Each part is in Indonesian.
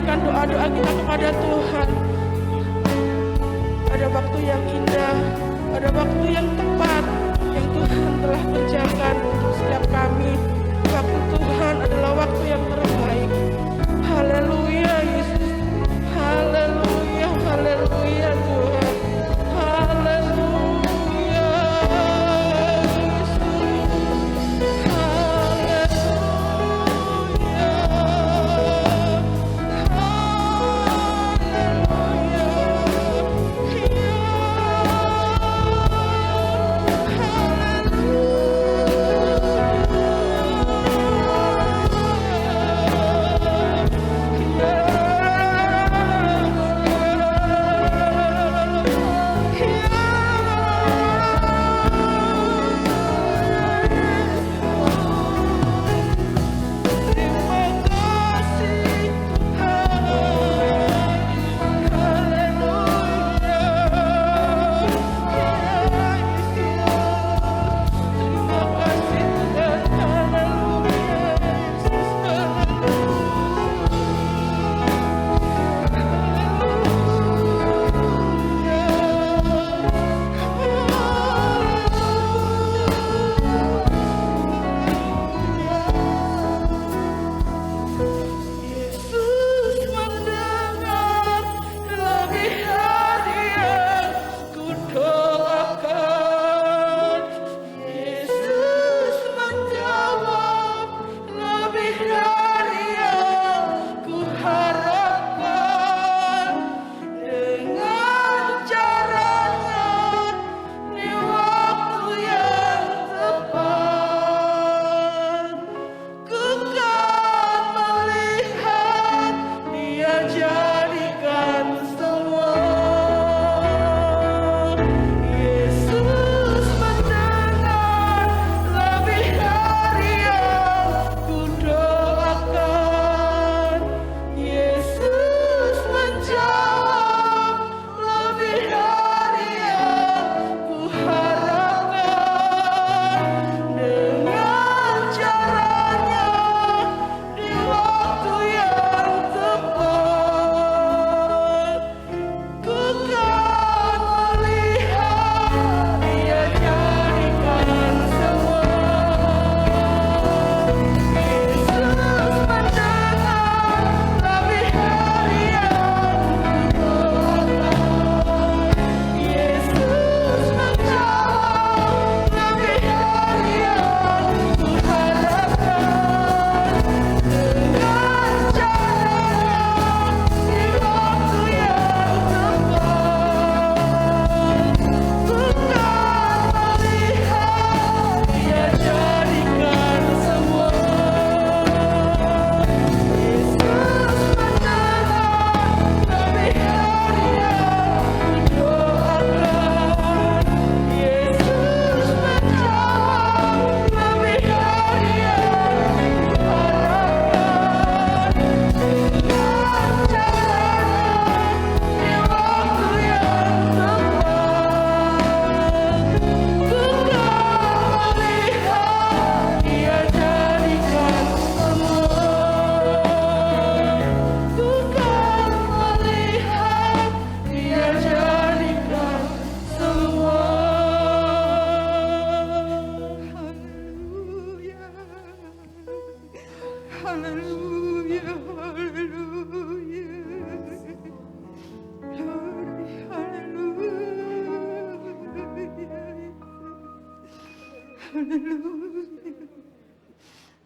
menyerahkan doa-doa kita kepada Tuhan. Ada waktu yang indah, ada waktu yang tepat yang Tuhan telah kerjakan untuk setiap kami. Waktu Tuhan adalah waktu yang terbaik. Haleluya Yesus. Haleluya, haleluya Tuhan. Haleluya Yesus.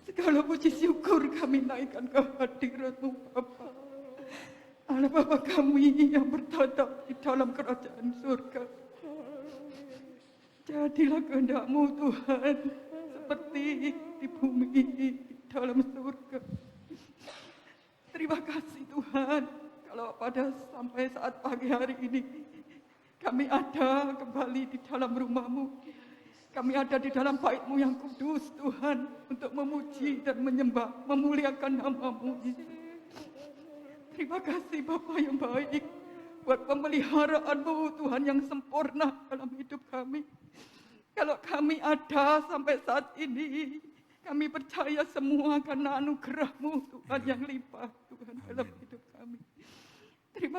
Segala puji syukur kami naikkan ke hadirat-Mu Bapa. Allah Bapa kami yang bertatap di dalam kerajaan surga. Jadilah kehendak-Mu Tuhan, seperti di bumi, di dalam surga. Terima kasih Tuhan, kalau pada sampai saat pagi hari ini, kami ada kembali di dalam rumah-Mu. Kami ada di dalam bait-Mu yang kudus Tuhan, untuk memuji dan menyembah, memuliakan nama-Mu. Terima kasih Bapa yang baik, buat pemeliharaan-Mu Tuhan yang sempurna dalam hidup kami. Kalau kami ada sampai saat ini, kami percaya semua karena anugerah-Mu Tuhan yang limpah Tuhan dalam hidup kami.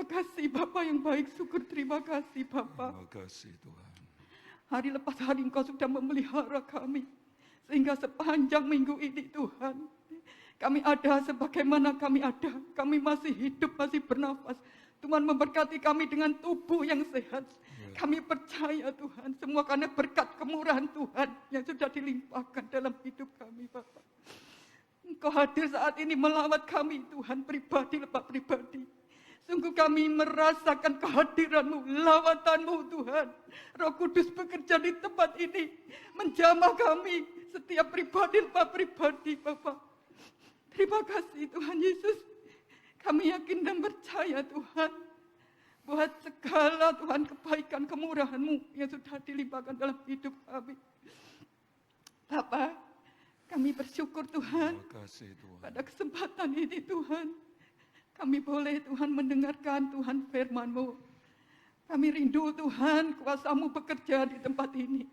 Terima kasih Bapa yang baik, syukur terima kasih Bapa. Terima kasih Tuhan. Hari lepas hari Engkau sudah memelihara kami. Sehingga sepanjang minggu ini Tuhan, kami ada sebagaimana kami ada. Kami masih hidup, masih bernafas. Tuhan memberkati kami dengan tubuh yang sehat. Kami percaya Tuhan, semua karena berkat kemurahan Tuhan yang sudah dilimpahkan dalam hidup kami Bapak. Engkau hadir saat ini melawat kami Tuhan, pribadi lepas pribadi. Sungguh kami merasakan kehadiran-Mu, lawatan-Mu Tuhan. Roh Kudus bekerja di tempat ini, menjamah kami, setiap pribadi lepas pribadi Bapak. Terima kasih Tuhan Yesus. Kami yakin dan percaya Tuhan, buat segala Tuhan kebaikan kemurahan-Mu yang sudah dilimpahkan dalam hidup kami. Bapak, kami bersyukur Tuhan, Terima kasih Tuhan. pada kesempatan ini Tuhan, kami boleh Tuhan mendengarkan Tuhan firman-Mu. Kami rindu Tuhan, kuasa-Mu bekerja di tempat ini.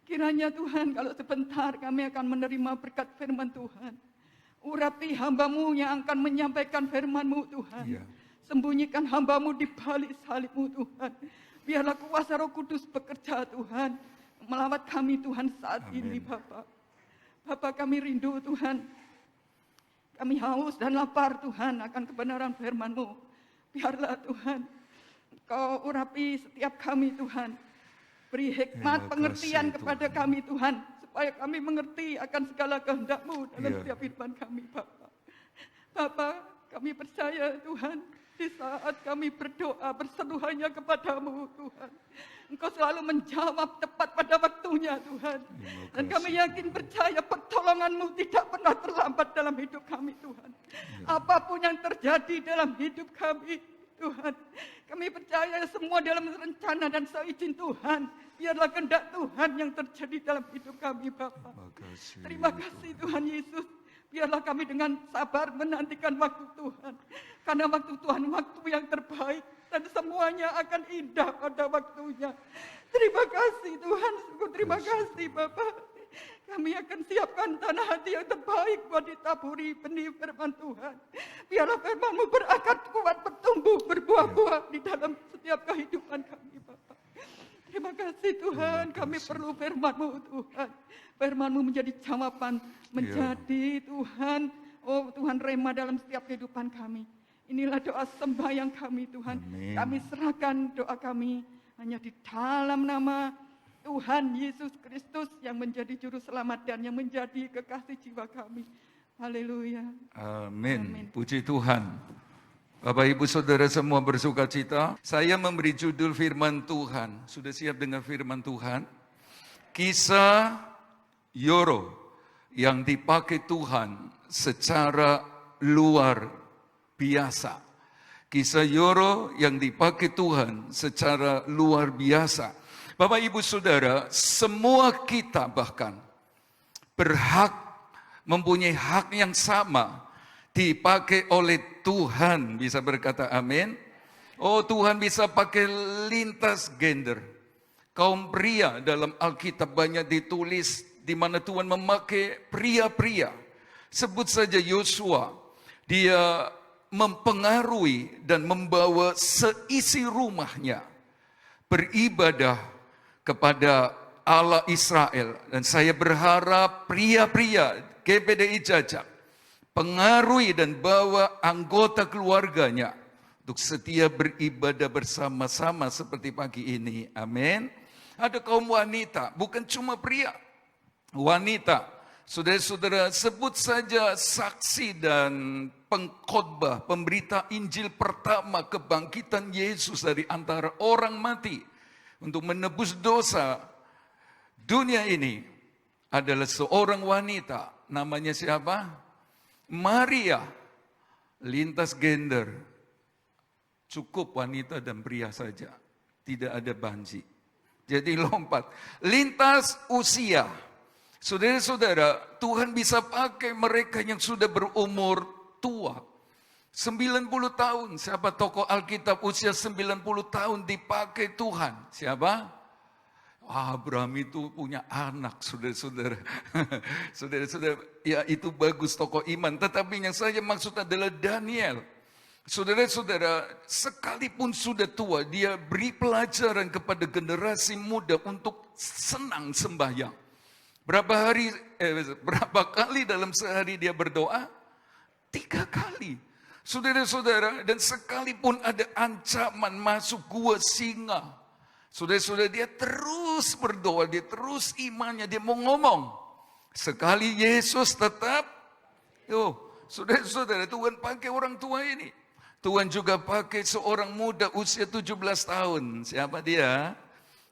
Kiranya Tuhan, kalau sebentar kami akan menerima berkat firman Tuhan. Urapi hamba-Mu yang akan menyampaikan firman-Mu Tuhan. Iya. Sembunyikan hamba-Mu di balik salib-Mu Tuhan. Biarlah kuasa Roh Kudus bekerja Tuhan, melawat kami Tuhan saat ini Amin. Bapak. Bapak, kami rindu Tuhan. Kami haus dan lapar Tuhan akan kebenaran firman-Mu. Biarlah Tuhan, Kau urapi setiap kami Tuhan. Beri hikmat Terima pengertian kasih, kepada Tuhan. kami Tuhan. Supaya kami mengerti akan segala kehendak-Mu dalam Iya. setiap kehidupan kami Bapak. Bapak, kami percaya Tuhan, di saat kami berdoa berseru hanya kepadamu Tuhan, Engkau selalu menjawab tepat pada waktunya Tuhan. Terima Dan kami kasih, yakin percaya pertolongan-Mu tidak pernah terlambat dalam hidup kami Tuhan. Apapun yang terjadi dalam hidup kami Tuhan, kami percaya semua dalam rencana dan seizin Tuhan. Biarlah kehendak Tuhan yang terjadi dalam hidup kami Bapa. Terima kasih. Terima kasih Tuhan Yesus. Biarlah kami dengan sabar menantikan waktu Tuhan. Karena waktu Tuhan waktu yang terbaik. Dan semuanya akan indah pada waktunya. Terima kasih Tuhan. Sungguh terima kasih Bapak. Kami akan siapkan tanah hati yang terbaik buat ditaburi benih firman Tuhan. Biarlah firman-Mu berakar kuat, bertumbuh, berbuah-buah di dalam setiap kehidupan kami Bapak. Terima kasih Tuhan, kami perlu firman-Mu Tuhan. Firman-Mu menjadi jawaban, menjadi Tuhan, oh Tuhan rema dalam setiap kehidupan kami. Inilah doa sembahyang kami Tuhan. Amin. Kami serahkan doa kami hanya di dalam nama Tuhan Yesus Kristus yang menjadi juru selamat dan yang menjadi kekasih jiwa kami. Haleluya. Amin. Amin. Puji Tuhan. Bapak Ibu Saudara semua bersuka cita. Saya memberi judul firman Tuhan. Sudah siap dengan firman Tuhan? Kisah Yoro yang dipakai Tuhan secara luar biasa. Kisah Yoro yang dipakai Tuhan secara luar biasa. Bapak Ibu Saudara, semua kita bahkan berhak, mempunyai hak yang sama dipakai oleh Tuhan. Bisa berkata amin? Oh, Tuhan bisa pakai lintas gender. Kaum pria dalam Alkitab banyak ditulis di mana Tuhan memakai pria-pria. Sebut saja Yosua. Dia mempengaruhi dan membawa seisi rumahnya beribadah kepada Allah Israel. Dan saya berharap pria-pria GPDI Jajak pengaruhi dan bawa anggota keluarganya untuk setia beribadah bersama-sama seperti pagi ini. Amin. Ada kaum wanita, bukan cuma pria. Wanita, saudara-saudara, sebut saja saksi dan pengkhotbah, pemberita Injil pertama kebangkitan Yesus dari antara orang mati untuk menebus dosa dunia ini adalah seorang wanita. Namanya siapa? Maria. Lintas gender. Cukup wanita dan pria saja. Tidak ada banji. Jadi lompat. Lintas usia. Saudara-saudara, Tuhan bisa pakai mereka yang sudah berumur tua. 90 tahun. Siapa tokoh Alkitab usia 90 tahun dipakai Tuhan? Siapa? Abraham itu punya anak, saudara-saudara. Saudara-saudara, ya itu bagus tokoh iman. Tetapi yang saya maksud adalah Daniel. Saudara-saudara, sekalipun sudah tua, dia beri pelajaran kepada generasi muda untuk senang sembahyang. Berapa kali dalam sehari dia berdoa? 3 kali. Saudara-saudara, dan sekalipun ada ancaman masuk gua singa, saudara-saudara, dia terus berdoa, dia terus imannya, dia mau ngomong. Sekali Yesus tetap, saudara-saudara, Tuhan pakai orang tua ini. Tuhan juga pakai seorang muda usia 17 tahun. Siapa dia?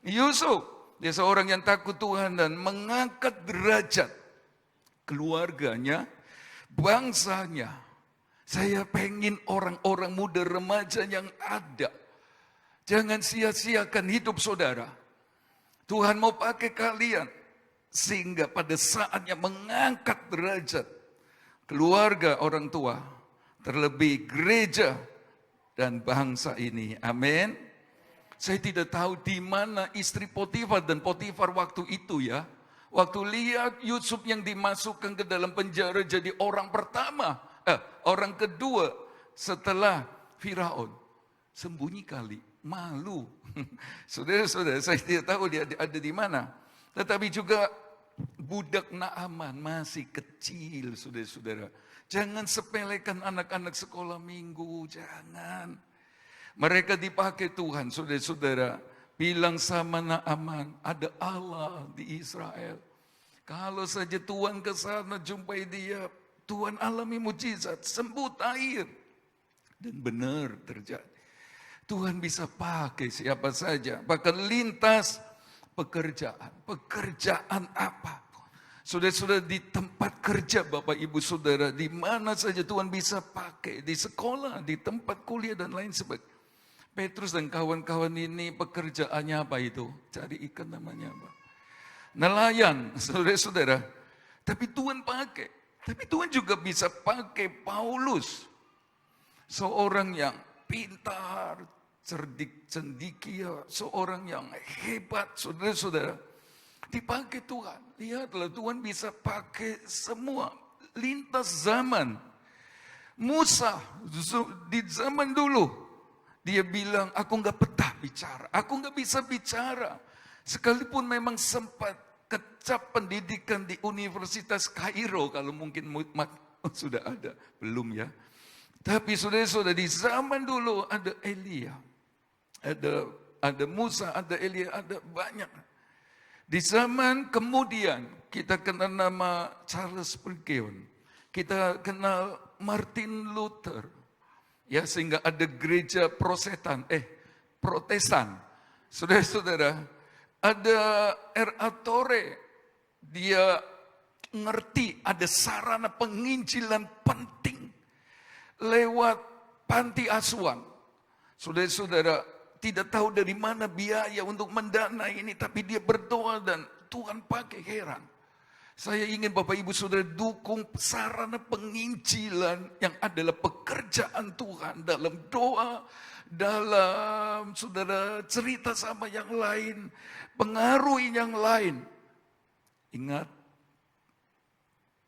Yusuf. Dia seorang yang takut Tuhan dan mengangkat derajat keluarganya, bangsanya. Saya pengen orang-orang muda remaja yang ada. Jangan sia-siakan hidup saudara. Tuhan mau pakai kalian. Sehingga pada saatnya mengangkat derajat keluarga orang tua. Terlebih gereja dan bangsa ini. Amin. Saya tidak tahu di mana istri Potifar dan Potifar waktu itu ya. Waktu lihat Yusuf yang dimasukkan ke dalam penjara jadi orang pertama. Orang kedua setelah Firaun. Sembunyi kali, malu. Saudara-saudara, saya tidak tahu dia ada di mana. Tetapi juga budak Naaman masih kecil, saudara-saudara. Jangan sepelekan anak-anak sekolah minggu, jangan. Mereka dipakai Tuhan, saudara-saudara. Bilang sama Naaman, ada Allah di Israel. Kalau saja Tuhan ke sana jumpai dia, Tuhan alami mujizat, sembuh air. Dan benar terjadi. Tuhan bisa pakai siapa saja, bahkan lintas pekerjaan. Pekerjaan apa? Saudara-saudara, di tempat kerja Bapak Ibu Saudara, di mana saja Tuhan bisa pakai, di sekolah, di tempat kuliah dan lain sebagainya. Petrus dan kawan-kawan ini pekerjaannya apa itu? Cari ikan namanya apa? Nelayan, saudara-saudara. Tapi Tuhan pakai. Tapi Tuhan juga bisa pakai Paulus. Seorang yang pintar, cerdik, cendikia, seorang yang hebat, saudara-saudara. Dipakai Tuhan. Lihatlah, Tuhan bisa pakai semua lintas zaman. Musa di zaman dulu dia bilang, aku nggak betah bicara, aku nggak bisa bicara. Sekalipun memang sempat kecap pendidikan di Universitas Kairo, kalau mungkin sudah ada, belum ya. Tapi saudara-saudara, di zaman dulu ada Elia, ada Musa, ada Elia, ada banyak. Di zaman kemudian kita kenal nama Charles Spurgeon, kita kenal Martin Luther, ya, sehingga ada gereja Protestan. Saudara-saudara, ada R.A. Torrey, dia ngerti ada sarana penginjilan penting lewat panti asuhan. Saudara-saudara, tidak tahu dari mana biaya untuk mendanai ini, tapi dia berdoa dan Tuhan pakai, heran. Saya ingin Bapak Ibu Saudara dukung sarana penginjilan yang adalah pekerjaan Tuhan dalam doa, dalam saudara cerita sama yang lain, pengaruhi yang lain. Ingat,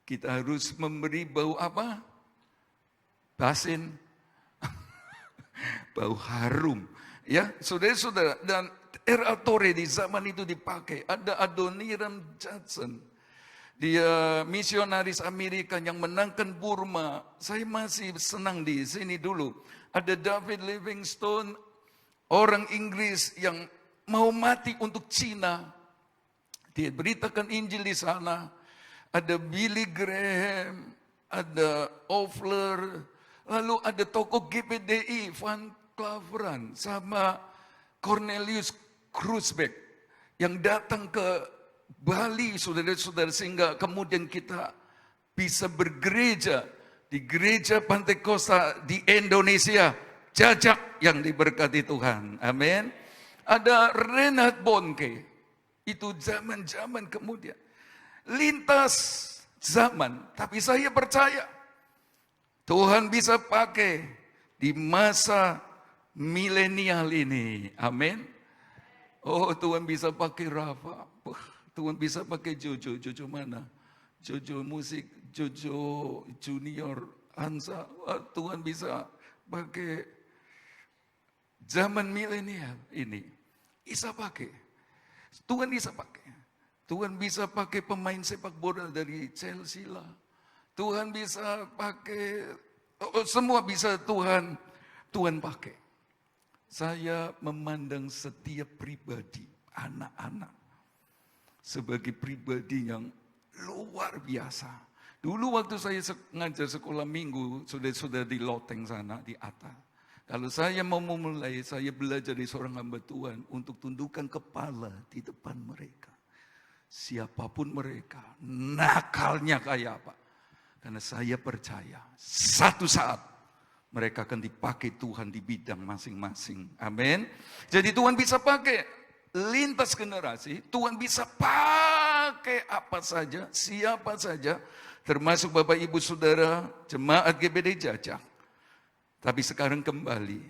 kita harus memberi bau apa? Basin, bau harum. Ya, saudara-saudara, dan R.A. Torrey di zaman itu dipakai. Ada Adoniram Judson, dia misionaris Amerika yang menangkan Burma. Saya masih senang di sini dulu. Ada David Livingstone, orang Inggris yang mau mati untuk Cina. Dia beritakan Injil di sana. Ada Billy Graham, ada Ofler, lalu ada tokoh GPDI, Van Claveren sama Cornelius Kruisbeck yang datang ke Bali, saudara-saudara, sehingga kemudian kita bisa bergereja di gereja Pantai Kosta di Indonesia, jajak yang diberkati Tuhan. Amin. Ada Reinhard Bonnke, itu zaman-zaman kemudian. Lintas zaman, tapi saya percaya Tuhan bisa pakai di masa milenial ini. Amin. Oh, Tuhan bisa pakai Rafa. Tuhan bisa pakai Jojo. Jojo mana? Jojo musik, Jojo Junior, Hansa. Tuhan bisa pakai zaman milenial ini. Bisa pakai. Tuhan bisa pakai. Tuhan bisa pakai pemain sepak bola dari Chelsea lah. Tuhan bisa pakai, semua bisa Tuhan pakai. Saya memandang setiap pribadi, anak-anak, sebagai pribadi yang luar biasa. Dulu waktu saya ngajar sekolah minggu, sudah di loteng sana, di atas. Kalau saya mau memulai, saya belajar dari seorang hamba Tuhan untuk tundukkan kepala di depan mereka. Siapapun mereka, nakalnya kayak apa. Karena saya percaya, satu saat mereka akan dipakai Tuhan di bidang masing-masing. Amin. Jadi Tuhan bisa pakai lintas generasi, Tuhan bisa pakai apa saja, siapa saja, termasuk Bapak Ibu Saudara, jemaat GBD Jajak. Tapi sekarang kembali,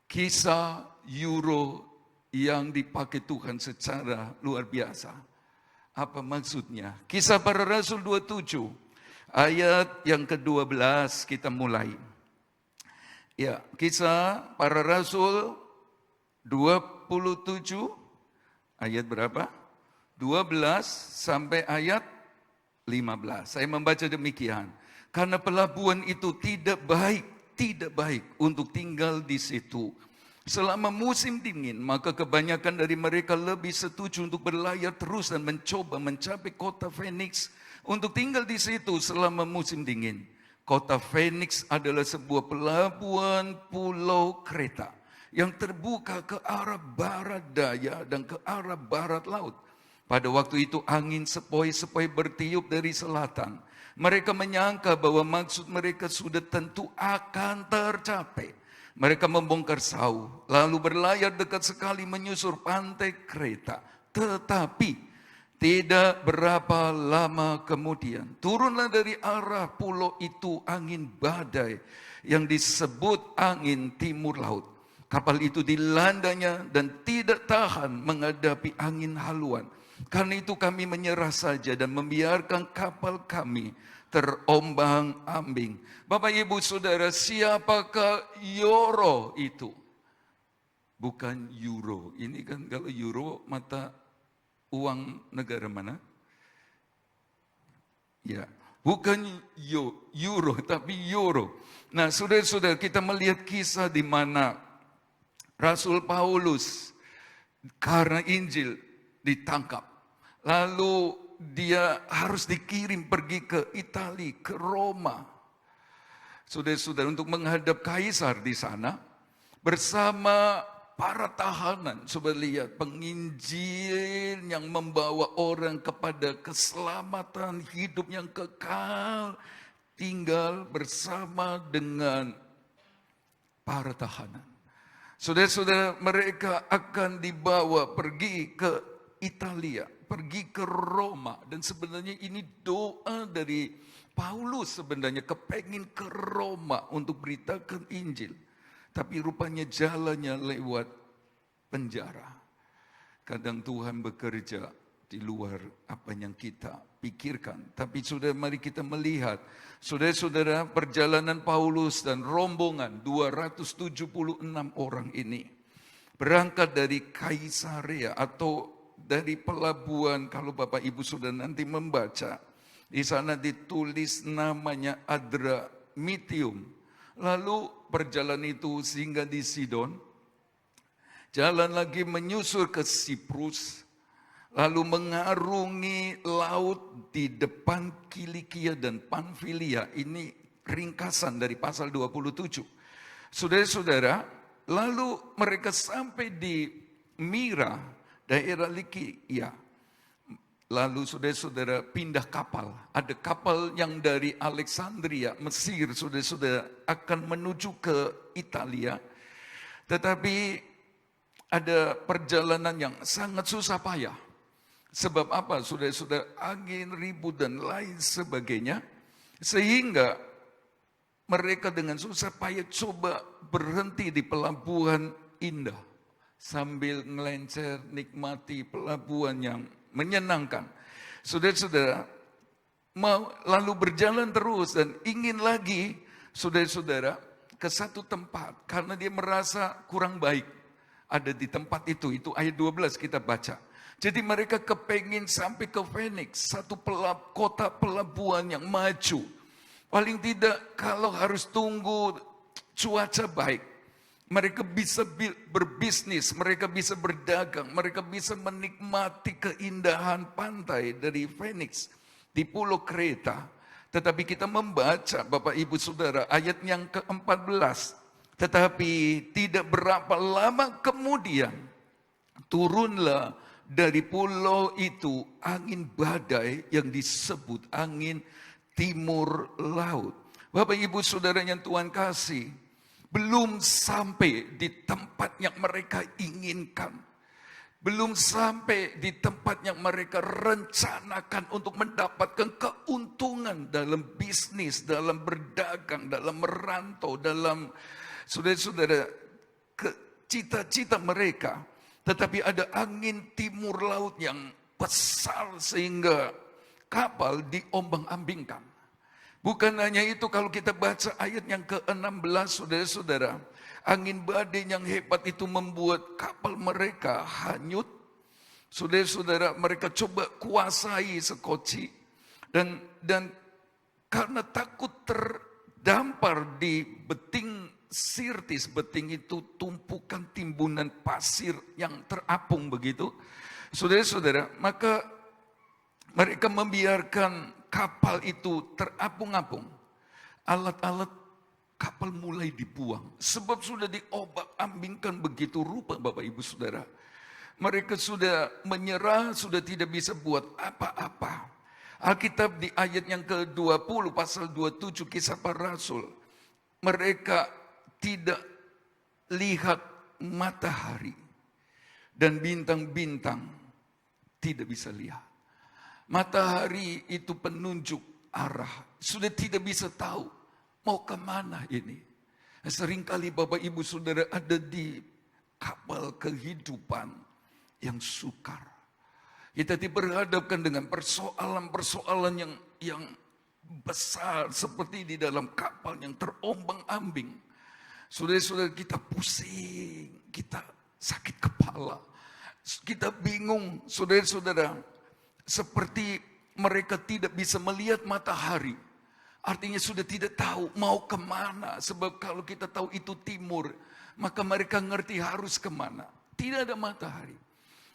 kisah Euro yang dipakai Tuhan secara luar biasa. Apa maksudnya? Kisah Para Rasul 27, ayat yang ke-12 kita mulai. Ya, Kisah Para Rasul 27, ayat berapa? 12 sampai ayat 15. Saya membaca demikian. Karena pelabuhan itu tidak baik untuk tinggal di situ. Selama musim dingin, maka kebanyakan dari mereka lebih setuju untuk berlayar terus dan mencoba mencapai kota Phoenix untuk tinggal di situ selama musim dingin. Kota Phoenix adalah sebuah pelabuhan pulau Kreta yang terbuka ke arah barat daya dan ke arah barat laut. Pada waktu itu angin sepoi-sepoi bertiup dari selatan. Mereka menyangka bahwa maksud mereka sudah tentu akan tercapai. Mereka membongkar sauh, lalu berlayar dekat sekali menyusur pantai Kreta. Tetapi tidak berapa lama kemudian, turunlah dari arah pulau itu angin badai yang disebut angin timur laut. Kapal itu dilandanya dan tidak tahan menghadapi angin haluan. Karena itu kami menyerah saja dan membiarkan kapal kami terombang-ambing. Bapak Ibu Saudara, siapakah Euro itu? Bukan euro. Ini kan kalau euro mata uang negara mana? Ya, bukan euro tapi euro. Nah, saudara-saudara, kita melihat kisah di mana Rasul Paulus karena Injil ditangkap. Lalu dia harus dikirim pergi ke Italia, ke Roma. Saudara-saudara, untuk menghadap kaisar di sana bersama para tahanan. Coba lihat penginjil yang membawa orang kepada keselamatan hidup yang kekal, tinggal bersama dengan para tahanan. Saudara-saudara, mereka akan dibawa pergi ke Italia, pergi ke Roma. Dan sebenarnya ini doa dari Paulus, sebenarnya kepengin ke Roma untuk beritakan Injil. Tapi rupanya jalannya lewat penjara. Kadang Tuhan bekerja di luar apa yang kita pikirkan. Tapi saudara, mari kita melihat, saudara-saudara, perjalanan Paulus dan rombongan 276 orang ini berangkat dari Kaisarea atau dari pelabuhan. Kalau Bapak Ibu sudah nanti membaca, di sana ditulis namanya Adramitium. Lalu perjalanan itu singgah di Sidon, jalan lagi menyusur ke Siprus, lalu mengarungi laut di depan Kilikia dan Pamfilia. Ini ringkasan dari pasal 27. Saudara-saudara, lalu mereka sampai di Mira, daerah Likia. Lalu saudara-saudara pindah kapal. Ada kapal yang dari Alexandria, Mesir, saudara-saudara akan menuju ke Italia. Tetapi ada perjalanan yang sangat susah payah. Sebab apa? Saudara-saudara, angin ribut dan lain sebagainya. Sehingga mereka dengan susah payah coba berhenti di pelabuhan indah. Sambil ngelencer, nikmati pelabuhan yang menyenangkan. Saudara-saudara, lalu berjalan terus dan ingin lagi, saudara-saudara, ke satu tempat karena dia merasa kurang baik ada di tempat itu ayat 12 kita baca. Jadi mereka kepengin sampai ke Phoenix, satu kota pelabuhan yang maju. Paling tidak kalau harus tunggu cuaca baik, mereka bisa berbisnis, mereka bisa berdagang, mereka bisa menikmati keindahan pantai dari Phoenix di Pulau Kreta. Tetapi kita membaca Bapak Ibu Saudara ayat yang ke-14. Tetapi tidak berapa lama kemudian turunlah dari pulau itu angin badai yang disebut angin timur laut. Bapak Ibu Saudara yang Tuhan kasih, belum sampai di tempat yang mereka inginkan. Belum sampai di tempat yang mereka rencanakan untuk mendapatkan keuntungan dalam bisnis, dalam berdagang, dalam merantau, dalam saudara-saudara cita-cita mereka. Tetapi ada angin timur laut yang besar sehingga kapal diombang-ambingkan. Bukan hanya itu, kalau kita baca ayat yang ke-16, saudara-saudara, angin badai yang hebat itu membuat kapal mereka hanyut. Saudara-saudara, mereka coba kuasai sekoci. Dan karena takut terdampar di beting Sirtis, beting itu tumpukan timbunan pasir yang terapung begitu. Saudara-saudara, maka mereka membiarkan kapal itu terapung-apung. Alat-alat kapal mulai dibuang. Sebab sudah diobak-ambingkan begitu rupa Bapak Ibu Saudara. Mereka sudah menyerah, sudah tidak bisa buat apa-apa. Alkitab di ayat yang ke-20 pasal 27 Kisah Para Rasul. Mereka tidak lihat matahari dan bintang-bintang tidak bisa lihat. Matahari itu penunjuk arah. Sudah tidak bisa tahu mau kemana ini. Seringkali Bapak Ibu Saudara ada di kapal kehidupan yang sukar. Kita diperhadapkan dengan persoalan-persoalan yang besar seperti di dalam kapal yang terombang-ambing. Saudara-saudara, kita pusing, kita sakit kepala, kita bingung, saudara-saudara, seperti mereka tidak bisa melihat matahari. Artinya sudah tidak tahu mau kemana, sebab kalau kita tahu itu timur, maka mereka ngerti harus kemana. Tidak ada matahari.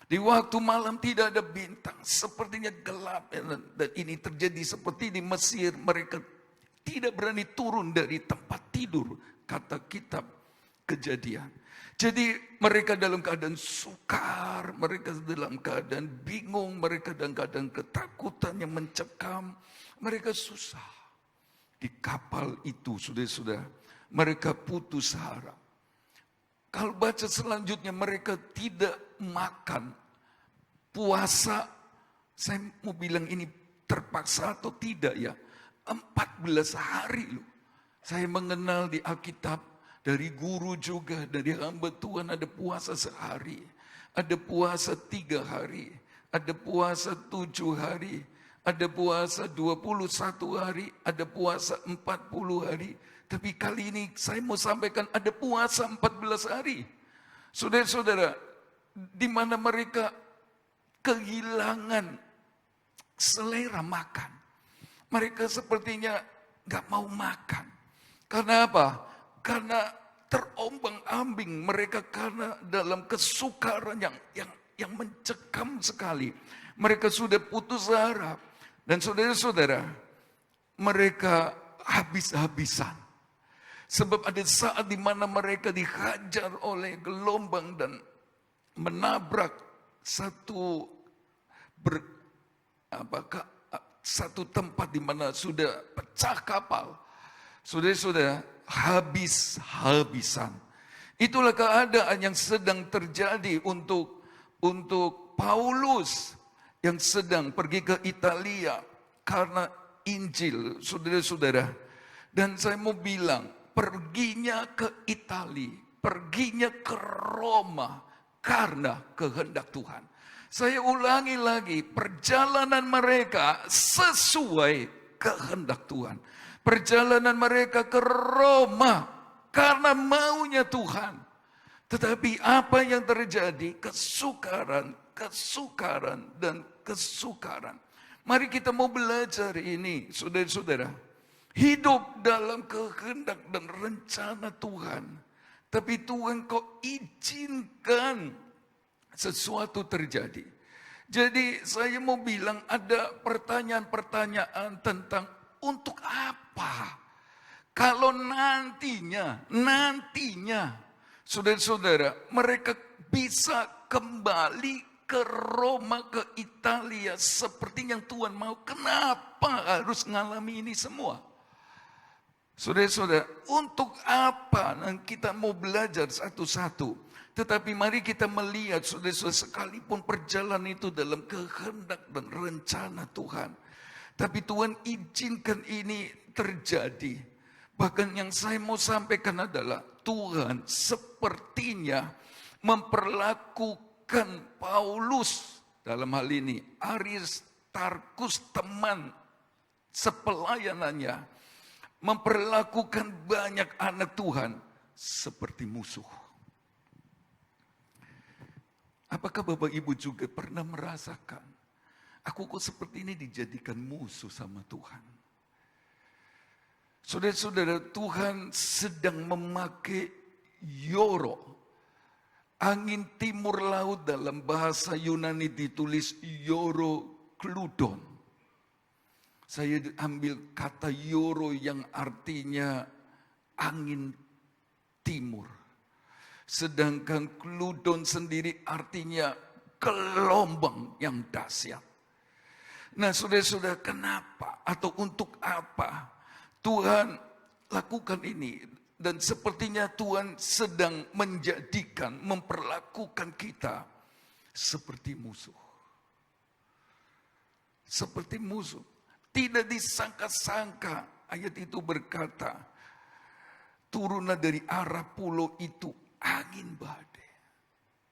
Di waktu malam tidak ada bintang, sepertinya gelap. Dan ini terjadi seperti di Mesir, mereka tidak berani turun dari tempat tidur. Kata kitab Kejadian. Jadi mereka dalam keadaan sukar, mereka dalam keadaan bingung, mereka dalam keadaan ketakutan yang mencekam, mereka susah. Di kapal itu sudah mereka putus harap. Kalau baca selanjutnya mereka tidak makan, puasa, saya mau bilang ini terpaksa atau tidak ya, 14 hari loh. Saya mengenal di Alkitab dari guru juga, dari hamba Tuhan ada puasa sehari, ada puasa 3 hari, ada puasa 7 hari, ada puasa 21 hari, ada puasa 40 hari. Tapi kali ini saya mau sampaikan ada puasa 14 hari. Saudara-saudara, di mana mereka kehilangan selera makan. Mereka sepertinya gak mau makan. Karena apa? Karena terombang-ambing mereka, karena dalam kesukaran yang mencekam sekali. Mereka sudah putus harap. Dan saudara-saudara, mereka habis-habisan. Sebab ada saat di mana mereka dihajar oleh gelombang dan menabrak satu tempat di mana sudah pecah kapal. Saudara-saudara, habis-habisan. Itulah keadaan yang sedang terjadi untuk Paulus yang sedang pergi ke Italia karena Injil, saudara-saudara. Dan saya mau bilang, perginya ke Italia, perginya ke Roma karena kehendak Tuhan. Saya ulangi lagi, perjalanan mereka sesuai kehendak Tuhan. Perjalanan mereka ke Roma karena maunya Tuhan. Tetapi apa yang terjadi? Kesukaran, dan kesukaran. Mari kita mau belajar ini, saudara-saudara. Hidup dalam kehendak dan rencana Tuhan. Tapi Tuhan kok izinkan sesuatu terjadi. Jadi saya mau bilang ada pertanyaan-pertanyaan tentang untuk apa? Kalau nantinya, saudara-saudara, mereka bisa kembali ke Roma, ke Italia seperti yang Tuhan mau. Kenapa harus ngalami ini semua? Saudara-saudara, untuk apa? Nah, kita mau belajar satu-satu. Tetapi mari kita melihat, saudara-saudara, sekalipun perjalanan itu dalam kehendak dan rencana Tuhan. Tapi Tuhan izinkan ini terjadi. Bahkan yang saya mau sampaikan adalah Tuhan sepertinya memperlakukan Paulus dalam hal ini, Aristarkus, teman sepelayanannya, memperlakukan banyak anak Tuhan seperti musuh. Apakah Bapak Ibu juga pernah merasakan, aku kok seperti ini dijadikan musuh sama Tuhan? Saudara-saudara, Tuhan sedang memakai Yoro, angin timur laut, dalam bahasa Yunani ditulis Yoro Kludon. Saya ambil kata Yoro yang artinya angin timur. Sedangkan Kludon sendiri artinya gelombang yang dahsyat. Nah, saudara-saudara, kenapa atau untuk apa Tuhan lakukan ini? Dan sepertinya Tuhan sedang memperlakukan kita seperti musuh. Seperti musuh. Tidak disangka-sangka, ayat itu berkata, turunlah dari arah pulau itu angin badai.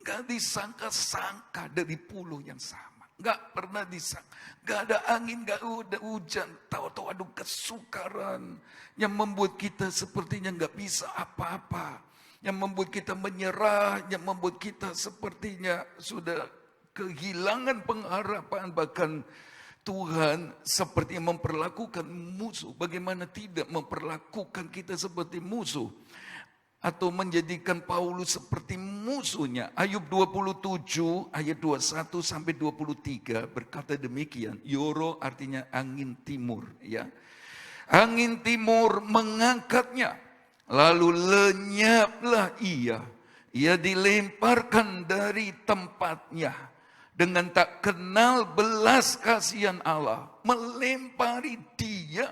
Gak disangka-sangka dari pulau yang sama. Gak pernah disangka. Gak ada angin, gak ada hujan. Tahu-tahu ada kesukaran yang membuat kita sepertinya gak bisa apa-apa. Yang membuat kita menyerah, yang membuat kita sepertinya sudah kehilangan pengharapan. Bahkan Tuhan seperti memperlakukan musuh. Bagaimana tidak memperlakukan kita seperti musuh? Atau menjadikan Paulus seperti musuhnya. Ayub 27 ayat 21 sampai 23 berkata demikian. Yoro artinya angin timur, ya. Angin timur mengangkatnya, lalu lenyaplah ia. Ia dilemparkan dari tempatnya. Dengan tak kenal belas kasihan Allah, melempari dia.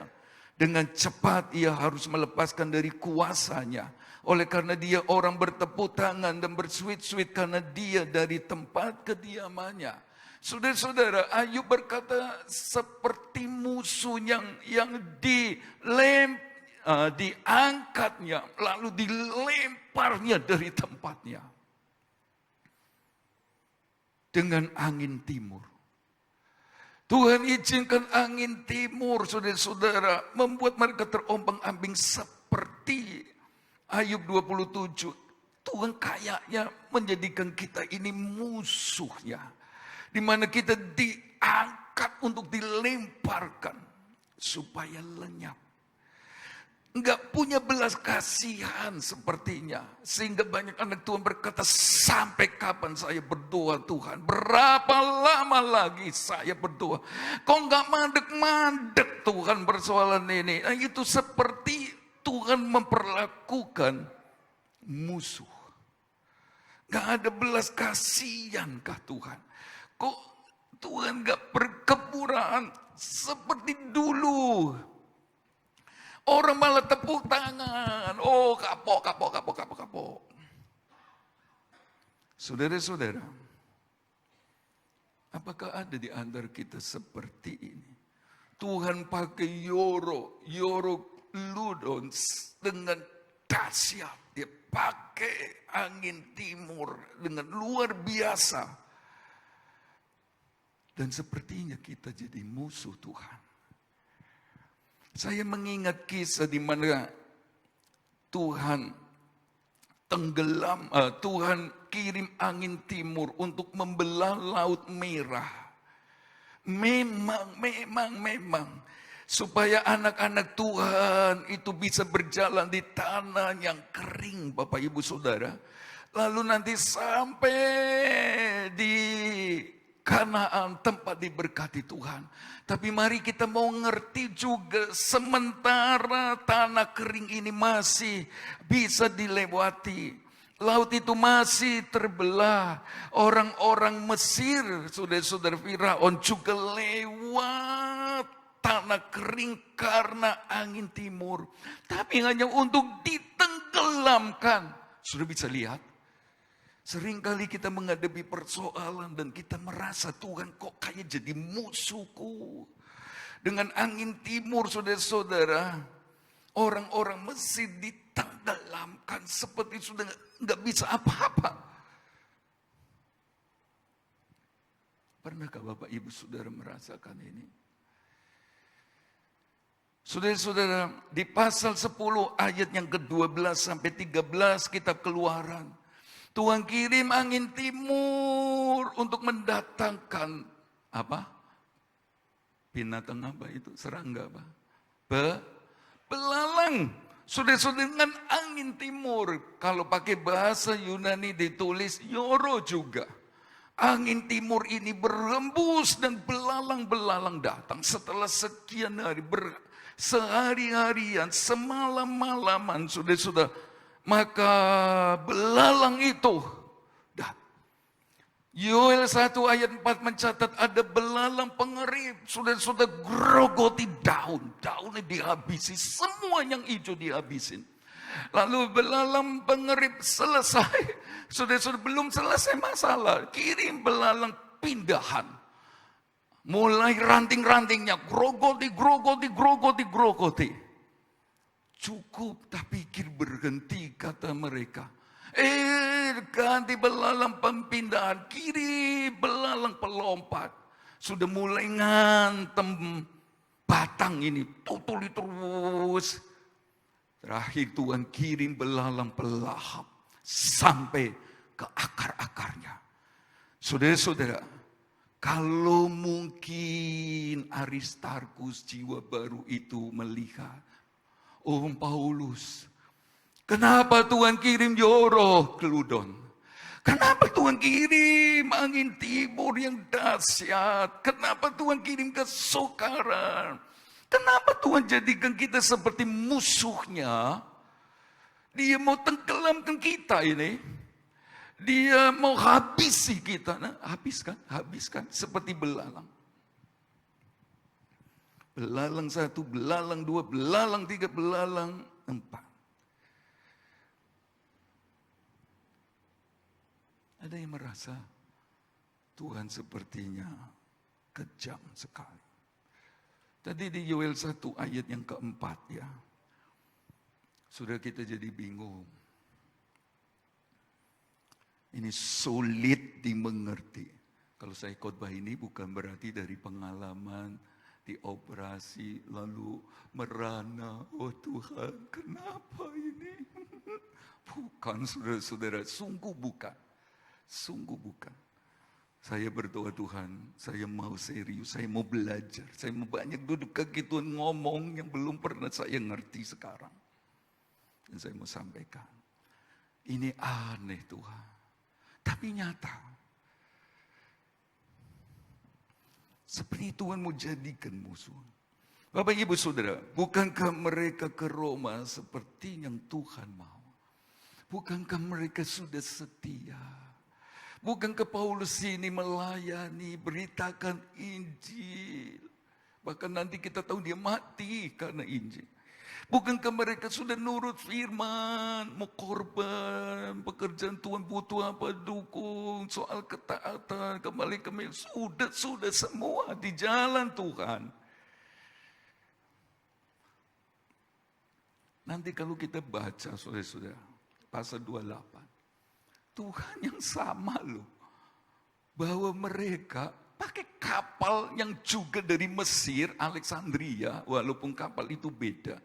Dengan cepat ia harus melepaskan dari kuasanya. Oleh karena dia orang bertepuk tangan dan bersuit-suit karena dia dari tempat kediamannya. Saudara-saudara, Ayub berkata seperti musuh yang diangkatnya lalu dilemparnya dari tempatnya. Dengan angin timur. Tuhan izinkan angin timur, saudara-saudara, membuat mereka terombang-ambing seperti Ayub 27. Tuhan kayaknya menjadikan kita ini musuhnya. Di mana kita diangkat untuk dilemparkan supaya lenyap. Enggak punya belas kasihan sepertinya. Sehingga banyak anak Tuhan berkata, sampai kapan saya berdoa Tuhan? Berapa lama lagi saya berdoa? Kok enggak mandek-mandek Tuhan persoalan ini? Nah, itu seperti Tuhan memperlakukan musuh. Enggak ada belas kasihankah Tuhan? Kok Tuhan enggak berkemurahan seperti dulu? Orang malah tepuk tangan. Oh, kapok. Saudara-saudara, apakah ada di antara kita seperti ini? Tuhan pakai Yoro Kludon dengan dahsyat. Dia pakai angin timur dengan luar biasa. Dan sepertinya kita jadi musuh Tuhan. Saya mengingat kisah di mana Tuhan Tuhan kirim angin timur untuk membelah Laut Merah. Memang. Supaya anak-anak Tuhan itu bisa berjalan di tanah yang kering, Bapak Ibu Saudara. Lalu nanti sampai di Kanaan, tempat diberkati Tuhan. Tapi mari kita mau ngerti juga, sementara tanah kering ini masih bisa dilewati, laut itu masih terbelah. Orang-orang Mesir, saudara-saudara, Firaun juga lewat tanah kering karena angin timur. Tapi hanya untuk ditenggelamkan. Sudah bisa lihat? Seringkali kita menghadapi persoalan dan kita merasa Tuhan kok kayak jadi musuhku. Dengan angin timur, saudara-saudara, orang-orang Mesir ditenggelamkan seperti sudah nggak bisa apa-apa. Pernahkah Bapak Ibu Saudara merasakan ini? Saudara-saudara, di pasal 10 ayat yang ke-12 sampai 13 kitab Keluaran, Tuhan kirim angin timur untuk mendatangkan apa? Binatang apa itu? Serangga apa? Belalang. Saudara-saudara, dengan angin timur, kalau pakai bahasa Yunani ditulis yoro juga. Angin timur ini berembus dan belalang-belalang datang setelah sekian hari, sehari-harian, semalam-malaman, saudara-saudara. Maka belalang itu datang. Yoel 1 ayat 4 mencatat ada belalang pengerip. Saudara-saudara, grogoti daunnya dihabisi, semua yang hijau dihabisin. Lalu belalang pengerip selesai. Saudara-saudara, belum selesai masalah, kirim belalang pindahan. Mulai ranting-rantingnya, grogoti. Cukup, tak pikir berhenti, kata mereka. Ganti belalang pempindahan, kiri belalang pelompat. Sudah mulai ngantem batang ini, tutuli terus. Terakhir Tuhan kirim belalang pelahap sampai ke akar-akarnya. Saudara-saudara, kalau mungkin Aristarkus jiwa baru itu melihat, Paulus, kenapa Tuhan kirim Yoro Keludon? Kenapa Tuhan kirim angin timur yang dahsyat? Kenapa Tuhan kirim kesukaran? Kenapa Tuhan jadikan kita seperti musuhnya? Dia mau tenggelamkan kita ini. Dia mau habisi kita. Nah, habiskan seperti belalang. Belalang 1, belalang 2, belalang 3, belalang 4. Ada yang merasa Tuhan sepertinya kejam sekali. Tadi di Yoel 1 ayat yang keempat ya. Sudah kita jadi bingung. Ini sulit dimengerti. Kalau saya khotbah ini bukan berarti dari pengalaman dioperasi lalu merana, oh Tuhan kenapa ini? Bukan saudara-saudara, sungguh bukan. Saya berdoa Tuhan, saya mau serius, saya mau belajar, saya mau banyak duduk kaki Tuhan ngomong yang belum pernah saya ngerti sekarang. Dan saya mau sampaikan, ini aneh Tuhan, tapi nyata. Seperti Tuhan mau jadikan musuh. Bapak Ibu Saudara, bukankah mereka ke Roma seperti yang Tuhan mau? Bukankah mereka sudah setia? Bukankah Paulus ini melayani, beritakan Injil? Bahkan nanti kita tahu dia mati karena Injil. Bukankah mereka sudah nurut firman, mau korban, pekerjaan Tuhan butuh apa, dukung, soal ketaatan, kembali ke sudah semua di jalan Tuhan. Nanti kalau kita baca saudara-saudara, pasal 28. Tuhan yang sama loh. Bahwa mereka pakai kapal yang juga dari Mesir, Alexandria, walaupun kapal itu beda.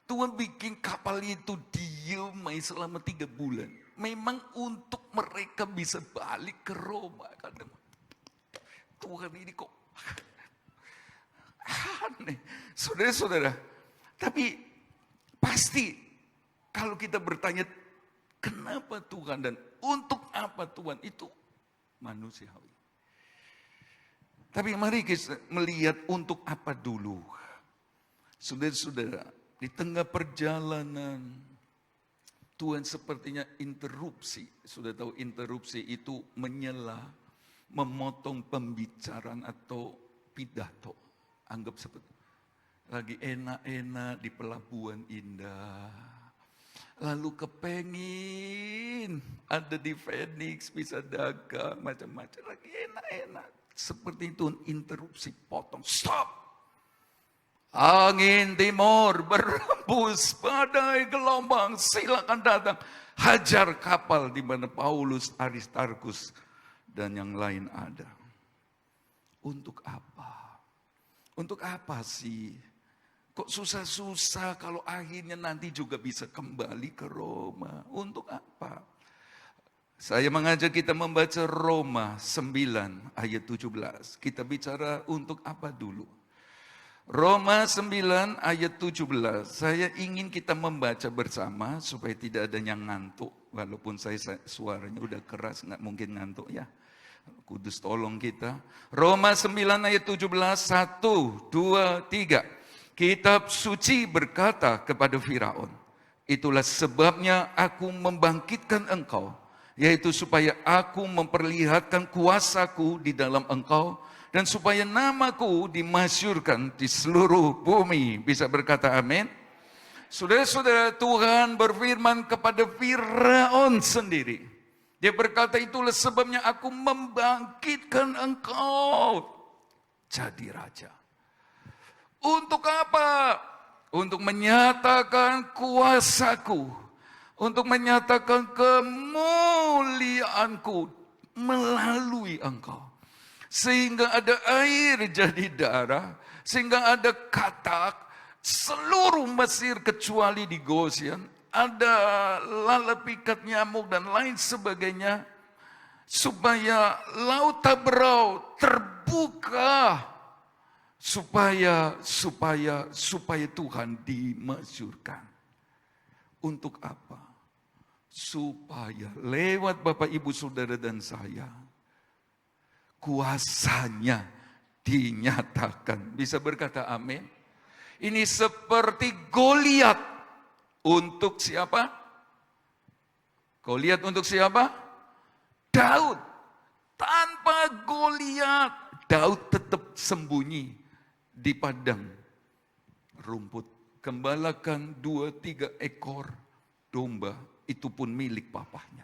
Tuhan bikin kapal itu diem selama 3 bulan. Memang untuk mereka bisa balik ke Roma. Karena Tuhan ini kok aneh. Saudara-saudara, tapi pasti kalau kita bertanya kenapa Tuhan dan untuk apa Tuhan, itu manusiawi. Tapi mari kita melihat untuk apa dulu. Saudara-saudara, di tengah perjalanan Tuhan sepertinya interupsi. Sudah tahu interupsi itu menyela, memotong pembicaraan atau pidato. Anggap seperti lagi enak-enak di pelabuhan indah. Lalu kepengin ada di Phoenix bisa dagang macam-macam. Lagi enak-enak. Seperti itu interupsi, potong, stop. Angin timur berembus, badai gelombang, silakan datang. Hajar kapal di mana Paulus, Aristarkus, dan yang lain ada. Untuk apa? Untuk apa sih? Kok susah-susah kalau akhirnya nanti juga bisa kembali ke Roma? Untuk apa? Saya mengajak kita membaca Roma 9 ayat 17. Kita bicara untuk apa dulu? Roma 9 ayat 17. Saya ingin kita membaca bersama supaya tidak ada yang ngantuk. Walaupun saya suaranya udah keras, nggak mungkin ngantuk ya. Kudus tolong kita. Roma 9 ayat 17, 1, 2, 3. Kitab suci berkata kepada Firaun, itulah sebabnya aku membangkitkan engkau, yaitu supaya aku memperlihatkan kuasaku di dalam engkau, dan supaya namaku dimasyurkan di seluruh bumi. Bisa berkata amin? Saudara-saudara, Tuhan berfirman kepada Firaun sendiri. Dia berkata, itulah sebabnya aku membangkitkan engkau jadi raja. Untuk apa? Untuk menyatakan kuasaku. Untuk menyatakan kemuliaanku melalui engkau. Sehingga ada air jadi darah, sehingga ada katak, seluruh Mesir kecuali di Goshen, ada lalat pikat nyamuk dan lain sebagainya, supaya laut Taberau terbuka, supaya Tuhan dimasyurkan. Untuk apa? Supaya lewat Bapak Ibu Saudara dan saya, kuasanya dinyatakan. Bisa berkata amin? Ini seperti Goliat untuk siapa? Goliat untuk siapa? Daud. Tanpa Goliat, Daud tetap sembunyi di padang rumput. Gembalakan 2-3 ekor domba, itu pun milik papahnya.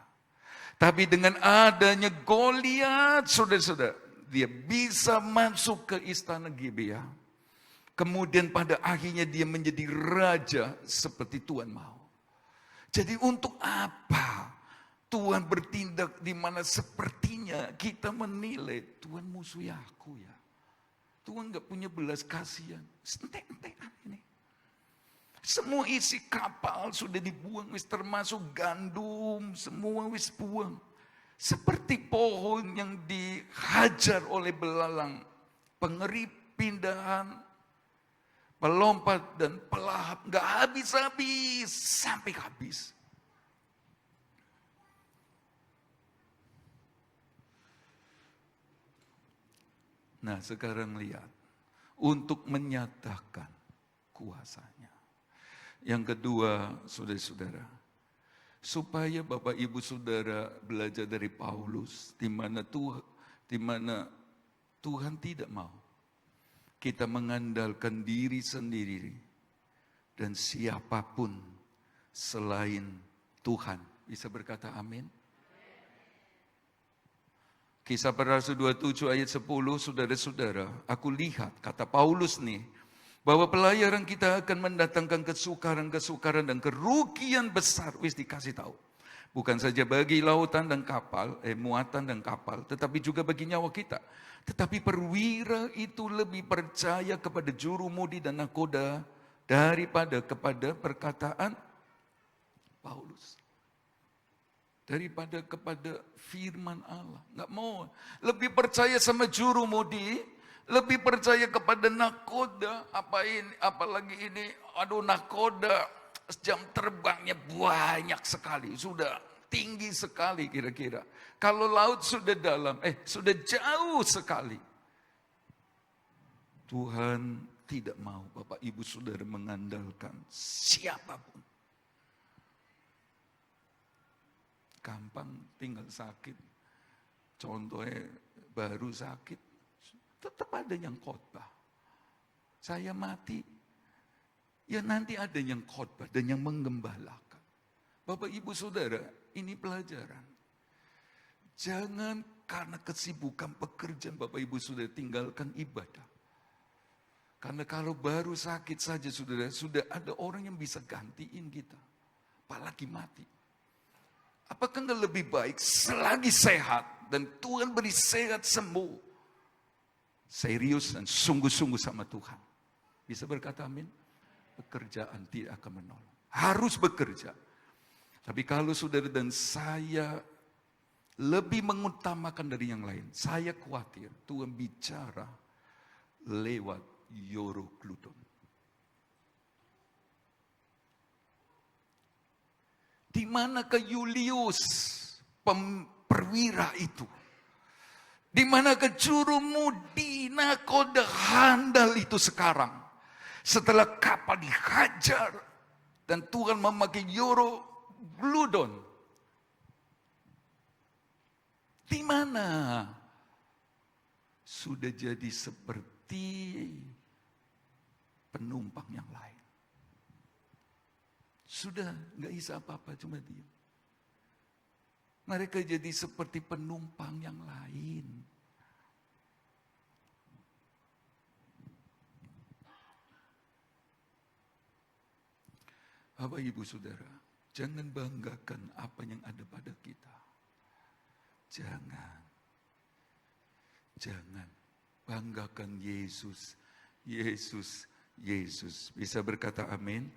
Tapi dengan adanya Goliat, saudara-saudara, dia bisa masuk ke istana Gibea. Kemudian pada akhirnya dia menjadi raja seperti Tuhan mau. Jadi untuk apa Tuhan bertindak di mana sepertinya kita menilai Tuhan musuh aku ya. Tuhan gak punya belas kasihan. Entek-entekan ini. Semua isi kapal sudah dibuang, wis termasuk gandum, semua wis buang. Seperti pohon yang dihajar oleh belalang, pengerip, pindahan, pelompat dan pelahap, nggak habis-habis sampai habis. Nah sekarang lihat, untuk menyatakan kuasanya. Yang kedua, saudara-saudara, supaya Bapak Ibu Saudara belajar dari Paulus, di mana Tuhan tidak mau kita mengandalkan diri sendiri dan siapapun selain Tuhan. Bisa berkata amin? Kisah Para Rasul 27 ayat 10, saudara-saudara, aku lihat, kata Paulus nih, bahwa pelayaran kita akan mendatangkan kesukaran-kesukaran dan kerugian besar. Wis dikasih tahu. Bukan saja bagi lautan dan kapal, muatan dan kapal, tetapi juga bagi nyawa kita. Tetapi perwira itu lebih percaya kepada jurumudi dan nakoda daripada kepada perkataan Paulus. Daripada kepada firman Allah. Nggak mau. Lebih percaya sama jurumudi, lebih percaya kepada nakoda. Apalagi ini, aduh nakoda, jam terbangnya banyak sekali. Sudah tinggi sekali kira-kira. Kalau laut sudah dalam, sudah jauh sekali. Tuhan tidak mau Bapak Ibu Saudara mengandalkan siapapun. Gampang tinggal sakit. Contohnya baru sakit, tetap ada yang khotbah. Saya mati, ya nanti ada yang khotbah dan yang menggembalakan. Bapak Ibu Saudara, ini pelajaran. Jangan karena kesibukan pekerjaan Bapak Ibu Saudara tinggalkan ibadah. Karena kalau baru sakit saja saudara, sudah ada orang yang bisa gantiin kita. Apalagi mati. Apakah enggak lebih baik selagi sehat dan Tuhan beri sehat sembuh. Serius dan sungguh-sungguh sama Tuhan. Bisa berkata amin? Pekerjaan tidak akan menolong. Harus bekerja. Tapi kalau saudara dan saya lebih mengutamakan dari yang lain. Saya khawatir Tuhan bicara lewat Eurogludon. Di manakah Julius perwira itu? Di manakah jurumudi nakoda handal itu sekarang? Setelah kapal dihajar dan Tuhan memakai Eurogludon. Di mana? Sudah jadi seperti penumpang yang lain. Sudah nggak bisa apa-apa, cuma diam. Mereka jadi seperti penumpang yang lain. Bapak Ibu Saudara, jangan banggakan apa yang ada pada kita. Jangan banggakan Yesus. Yesus. Bisa berkata amin?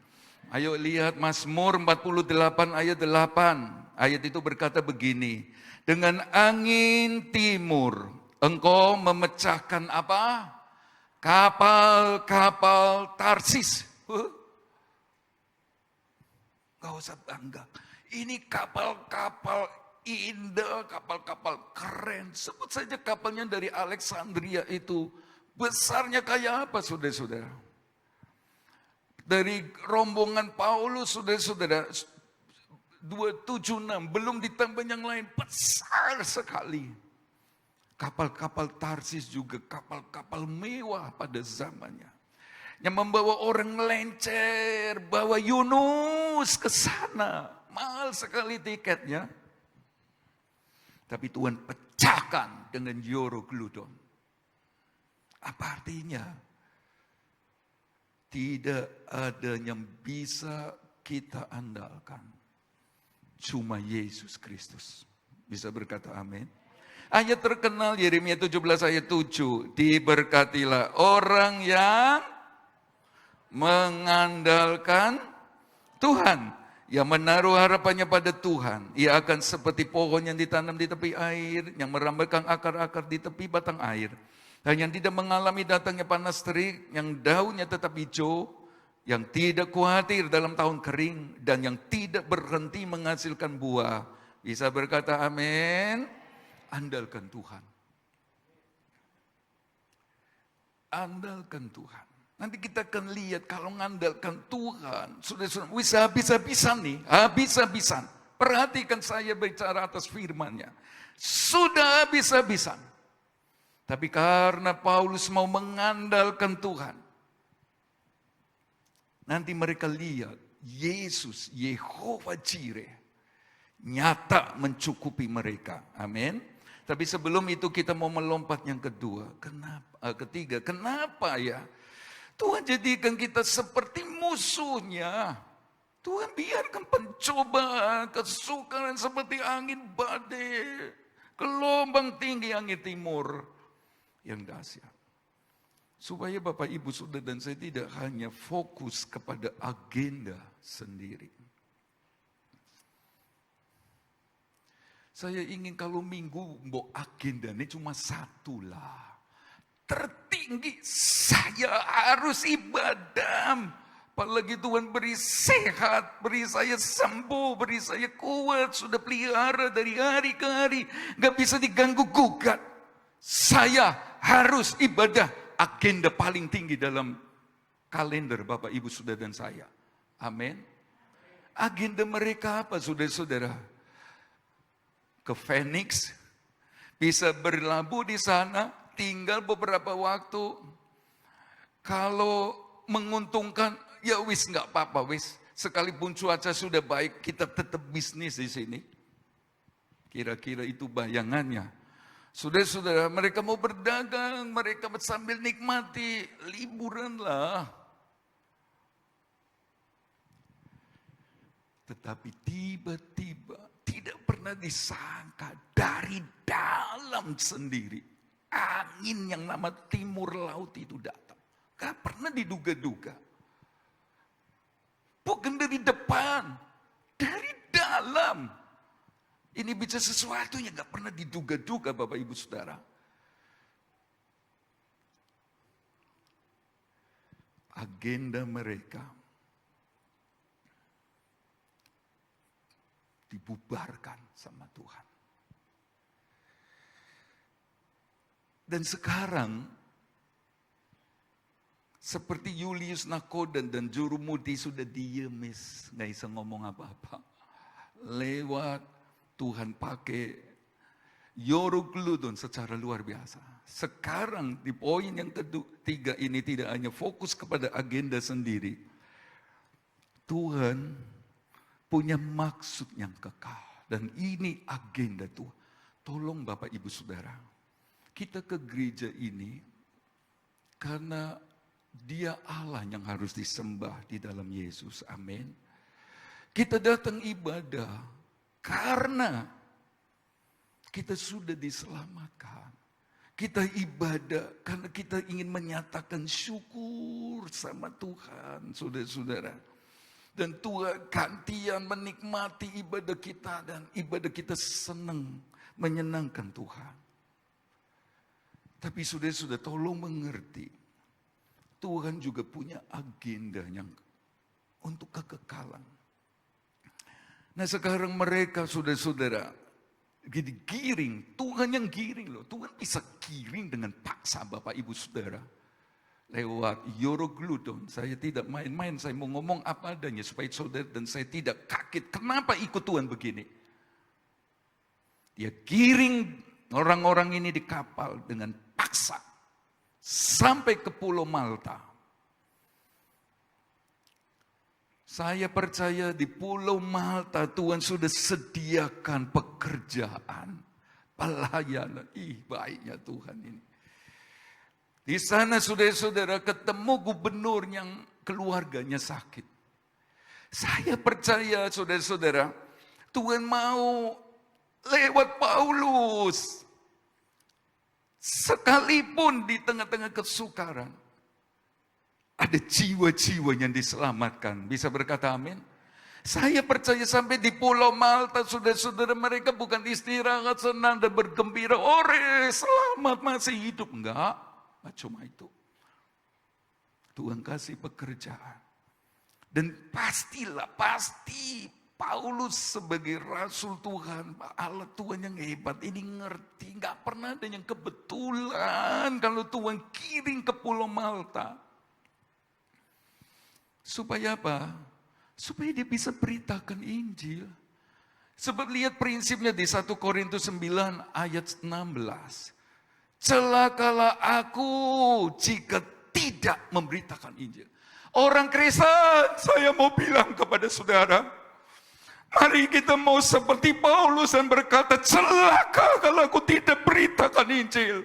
Ayo lihat Mazmur 48 ayat 8. Ayat itu berkata begini. Dengan angin timur engkau memecahkan apa? Kapal-kapal Tarsis. Gak usah bangga. Ini kapal-kapal indah, kapal-kapal keren. Sebut saja kapalnya dari Alexandria itu. Besarnya kayak apa saudara-saudara? Dari rombongan Paulus, saudara-saudara, 276, belum ditambah yang lain, besar sekali. Kapal-kapal Tarsis juga kapal-kapal mewah pada zamannya. Yang membawa orang melencer, bawa Yunus ke sana. Mahal sekali tiketnya. Tapi Tuhan pecahkan dengan Eurogludon. Apa artinya? Tidak ada yang bisa kita andalkan. Cuma Yesus Kristus. Bisa berkata amin. Ayat terkenal Yeremia 17 ayat 7. Diberkatilah orang yang mengandalkan Tuhan. Yang menaruh harapannya pada Tuhan. Ia akan seperti pohon yang ditanam di tepi air. Yang merambatkan akar-akar di tepi batang air. Dan yang tidak mengalami datangnya panas terik, yang daunnya tetap hijau, yang tidak khawatir dalam tahun kering, dan yang tidak berhenti menghasilkan buah. Bisa berkata amin. Andalkan Tuhan. Andalkan Tuhan. Nanti kita akan lihat kalau mengandalkan Tuhan, sudah bisa habis-habisan nih, habis-habisan. Perhatikan saya bicara atas firman-Nya. Sudah habis-habisan. Tapi karena Paulus mau mengandalkan Tuhan. Nanti mereka lihat Yesus, Yehova Jireh, nyata mencukupi mereka. Amin. Tapi sebelum itu kita mau melompat yang kedua. Ketiga, kenapa ya? Tuhan jadikan kita seperti musuhnya. Tuhan biarkan pencobaan, kesukaran seperti angin badai, gelombang tinggi angin timur. Yang dahsyat. Supaya Bapak, Ibu, Saudara dan saya tidak hanya fokus kepada agenda sendiri. Saya ingin kalau minggu mbok agenda ini cuma satu lah. Tertinggi saya harus ibadah. Apalagi Tuhan beri sehat, beri saya sembuh, beri saya kuat. Sudah pelihara dari hari ke hari. Gak bisa diganggu gugat. Saya harus ibadah. Agenda paling tinggi dalam kalender Bapak, Ibu, Saudara dan saya. Amin. Agenda mereka apa, saudara-saudara? Ke Phoenix, bisa berlabuh di sana, tinggal beberapa waktu. Kalau menguntungkan, ya wis nggak apa-apa wis. Sekalipun cuaca sudah baik, kita tetap bisnis di sini. Kira-kira itu bayangannya. Saudara-saudara, mereka mau berdagang, mereka sambil nikmati liburan lah. Tetapi tiba-tiba tidak pernah disangka dari dalam sendiri angin yang nama timur laut itu datang. Gak pernah diduga-duga. Bukan dari depan, dari dalam. Ini bisa sesuatu yang gak pernah diduga-duga Bapak, Ibu, Saudara. Agenda mereka dibubarkan sama Tuhan. Dan sekarang, seperti Julius Nakodan dan Juru Mudi sudah diemis, gak bisa ngomong apa-apa. Lewat Tuhan pakai Yorogludon secara luar biasa. Sekarang di poin yang ketiga ini tidak hanya fokus kepada agenda sendiri. Tuhan punya maksud yang kekal. Dan ini agenda Tuhan. Tolong Bapak, Ibu, Saudara. Kita ke gereja ini karena Dia Allah yang harus disembah di dalam Yesus. Amin. Kita datang ibadah karena kita sudah diselamatkan. Kita ibadah karena kita ingin menyatakan syukur sama Tuhan, saudara-saudara. Dan Tuhan gantian menikmati ibadah kita dan ibadah kita senang, menyenangkan Tuhan. Tapi saudara-saudara, tolong mengerti. Tuhan juga punya agenda yang untuk kekekalan. Nah sekarang mereka saudara-saudara giring, Tuhan yang giring loh. Tuhan bisa giring dengan paksa Bapak, Ibu, Saudara. Lewat Yorogludon, saya tidak main-main, saya mau ngomong apa adanya supaya saudara dan saya tidak kaget. Kenapa ikut Tuhan begini? Dia giring orang-orang ini di kapal dengan paksa sampai ke Pulau Malta. Saya percaya di Pulau Malta Tuhan sudah sediakan pekerjaan, pelayanan. Baiknya Tuhan ini. Di sana saudara-saudara ketemu gubernur yang keluarganya sakit. Saya percaya saudara-saudara, Tuhan mau lewat Paulus. Sekalipun di tengah-tengah kesukaran, ada jiwa-jiwa yang diselamatkan. Bisa berkata amin? Saya percaya sampai di Pulau Malta, saudara-saudara mereka bukan istirahat, senang dan bergembira. Ore, selamat masih hidup. Enggak cuma itu. Tuhan kasih pekerjaan. Dan pasti Paulus sebagai Rasul Tuhan, Allah Tuhan yang hebat, ini ngerti. Enggak pernah ada yang kebetulan kalau Tuhan kirim ke Pulau Malta. Supaya apa? Supaya dia bisa beritakan Injil. Sebab lihat prinsipnya di 1 Korintus 9 ayat 16. Celakalah aku jika tidak memberitakan Injil. Orang Kristen, saya mau bilang kepada saudara, mari kita mau seperti Paulus dan berkata, celaka kalau aku tidak beritakan Injil.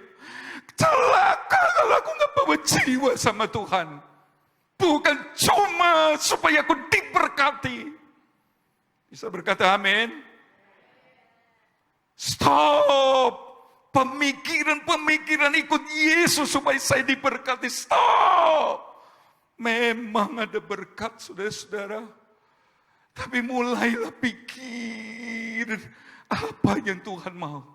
Celaka kalau aku gak bawa jiwa sama Tuhan. Bukan cuma supaya aku diberkati. Bisa berkata amin? Stop. pemikiran ikut Yesus supaya saya diberkati. Stop! Memang ada berkat, saudara-saudara. Tapi mulailah pikir apa yang Tuhan mau.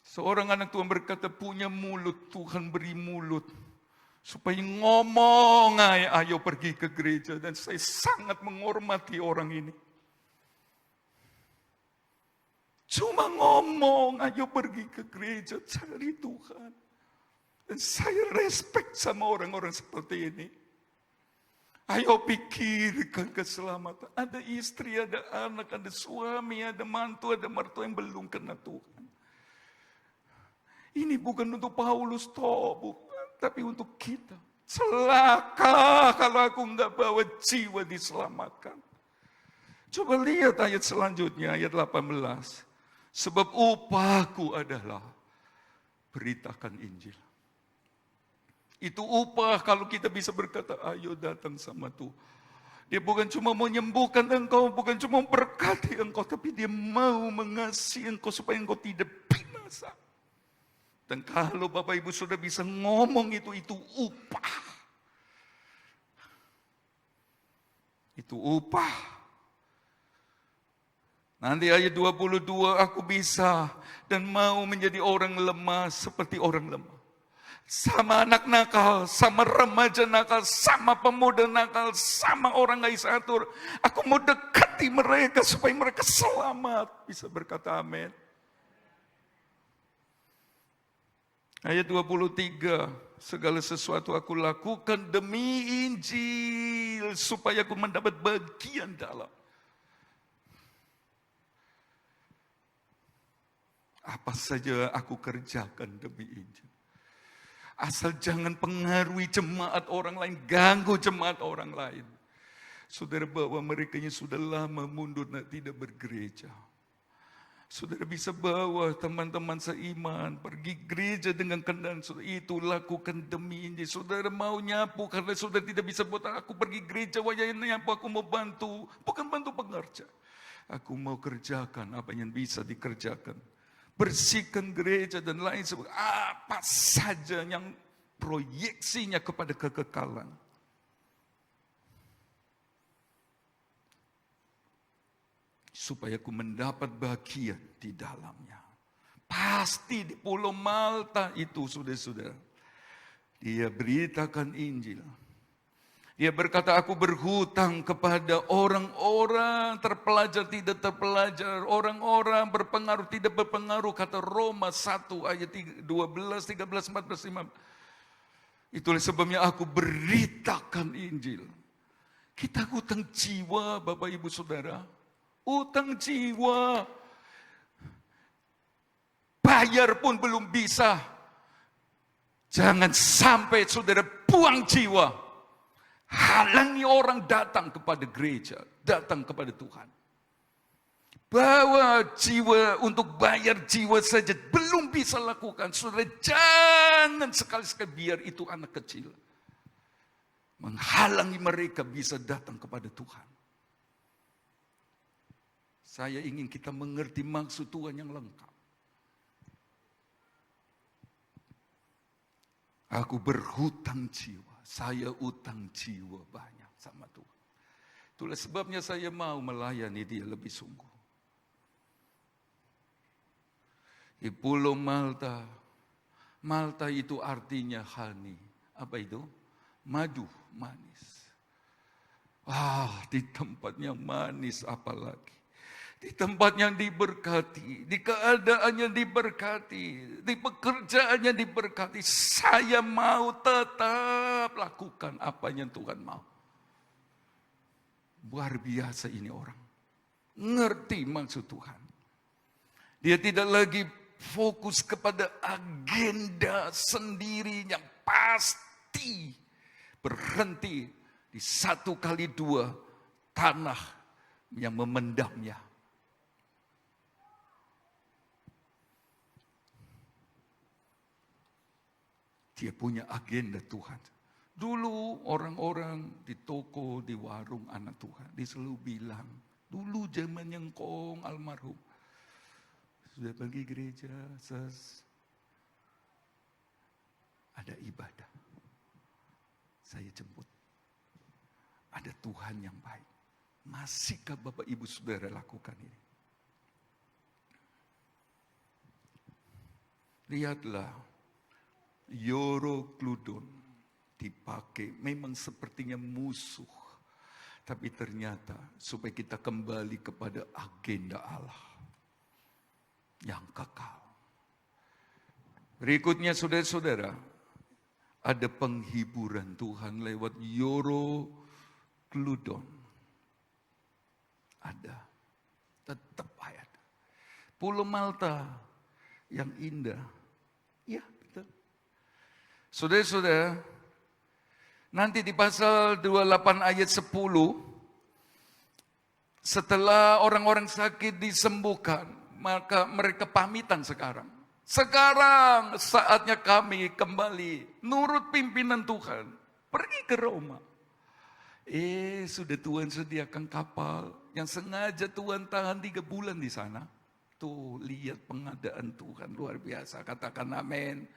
Seorang anak Tuhan berkata, punya mulut, Tuhan beri mulut. Supaya ngomong, ayo pergi ke gereja. Dan saya sangat menghormati orang ini. Cuma ngomong, ayo pergi ke gereja, cari Tuhan. Dan saya respect sama orang-orang seperti ini. Ayo pikirkan keselamatan. Ada istri, ada anak, ada suami, ada mantu, ada mertua yang belum kena Tuhan. Ini bukan untuk Paulus, bukan. Tapi untuk kita. Celaka kalau aku nggak bawa jiwa diselamatkan. Coba lihat ayat selanjutnya, ayat 18. Sebab upahku adalah beritakan Injil. Itu upah kalau kita bisa berkata, ayo datang sama Tuhan. Dia bukan cuma mau menyembuhkan engkau, bukan cuma memberkati engkau, tapi dia mau mengasihi engkau supaya engkau tidak binasa. Dan kalau Bapak Ibu sudah bisa ngomong itu upah. Itu upah. Nanti ayat 22, aku bisa dan mau menjadi orang lemah seperti orang lemah. Sama anak nakal, sama remaja nakal, sama pemuda nakal, sama orang gak bisa atur. Aku mau dekati mereka supaya mereka selamat. Bisa berkata amin. Ayat 23, segala sesuatu aku lakukan demi Injil supaya aku mendapat bagian dalam. Apa saja aku kerjakan demi Injil. Asal jangan pengaruhi jemaat orang lain, ganggu jemaat orang lain. Saudara bawa mereka yang sudah lama mundur dan tidak bergereja. Saudara bisa bawa teman-teman seiman, pergi gereja dengan kendaraan saudara, itu lakukan demi Injil. Saudara mau nyapu karena saudara tidak bisa buat aku pergi gereja, wajahnya nyapu, aku mau bantu. Bukan bantu pengerja. Aku mau kerjakan apa yang bisa dikerjakan. Bersihkan gereja dan lain sebagainya. Apa saja yang proyeksinya kepada kekekalan. Supaya aku mendapat bagian di dalamnya. Pasti di Pulau Malta itu, saudara-saudara. Dia beritakan Injil. Dia berkata, aku berhutang kepada orang-orang terpelajar, tidak terpelajar. Orang-orang berpengaruh, tidak berpengaruh. Kata Roma 1 ayat 12, 13, 14, 15. Itulah sebabnya aku beritakan Injil. Kita hutang jiwa, Bapak Ibu Saudara. Hutang jiwa. Bayar pun belum bisa. Jangan sampai saudara buang jiwa. Halangi orang datang kepada gereja, datang kepada Tuhan. Bawa jiwa untuk bayar jiwa saja belum bisa lakukan. Saudara jangan sekali-sekali biar itu anak kecil. Menghalangi mereka bisa datang kepada Tuhan. Saya ingin kita mengerti maksud Tuhan yang lengkap. Aku berhutang jiwa. Saya utang jiwa banyak sama Tuhan. Itulah sebabnya saya mau melayani Dia lebih sungguh. Di Pulau Malta. Malta itu artinya honey. Apa itu? Madu, manis. Di tempat yang manis apalagi. Di tempat yang diberkati, di keadaan yang diberkati, di pekerjaan yang diberkati, saya mau tetap lakukan apa yang Tuhan mau. Luar biasa ini orang. Ngerti maksud Tuhan. Dia tidak lagi fokus kepada agenda sendiri yang pasti berhenti di 1 kali 2 tanah yang memendamnya. Dia punya agenda Tuhan. Dulu orang-orang di toko, di warung anak Tuhan, dia selalu bilang, dulu zaman yang Kong almarhum, Sudah pergi gereja, ada ibadah. Saya jemput. Ada Tuhan yang baik. Masihkah Bapak Ibu Saudara lakukan ini? Lihatlah, Eurogludon dipakai memang sepertinya musuh. Tapi ternyata supaya kita kembali kepada agenda Allah yang kekal. Berikutnya saudara-saudara, ada penghiburan Tuhan lewat Eurogludon. Ada, tetap ada. Pulau Malta yang indah. Ya, betul. Saudara-saudara, nanti di pasal 28 ayat 10, setelah orang-orang sakit disembuhkan, maka mereka pamitan sekarang. Sekarang saatnya kami kembali nurut pimpinan Tuhan. Pergi ke Roma. Sudah Tuhan sediakan kapal yang sengaja Tuhan tahan 3 bulan di sana. Tuh, lihat pengadaan Tuhan luar biasa. Katakan amin.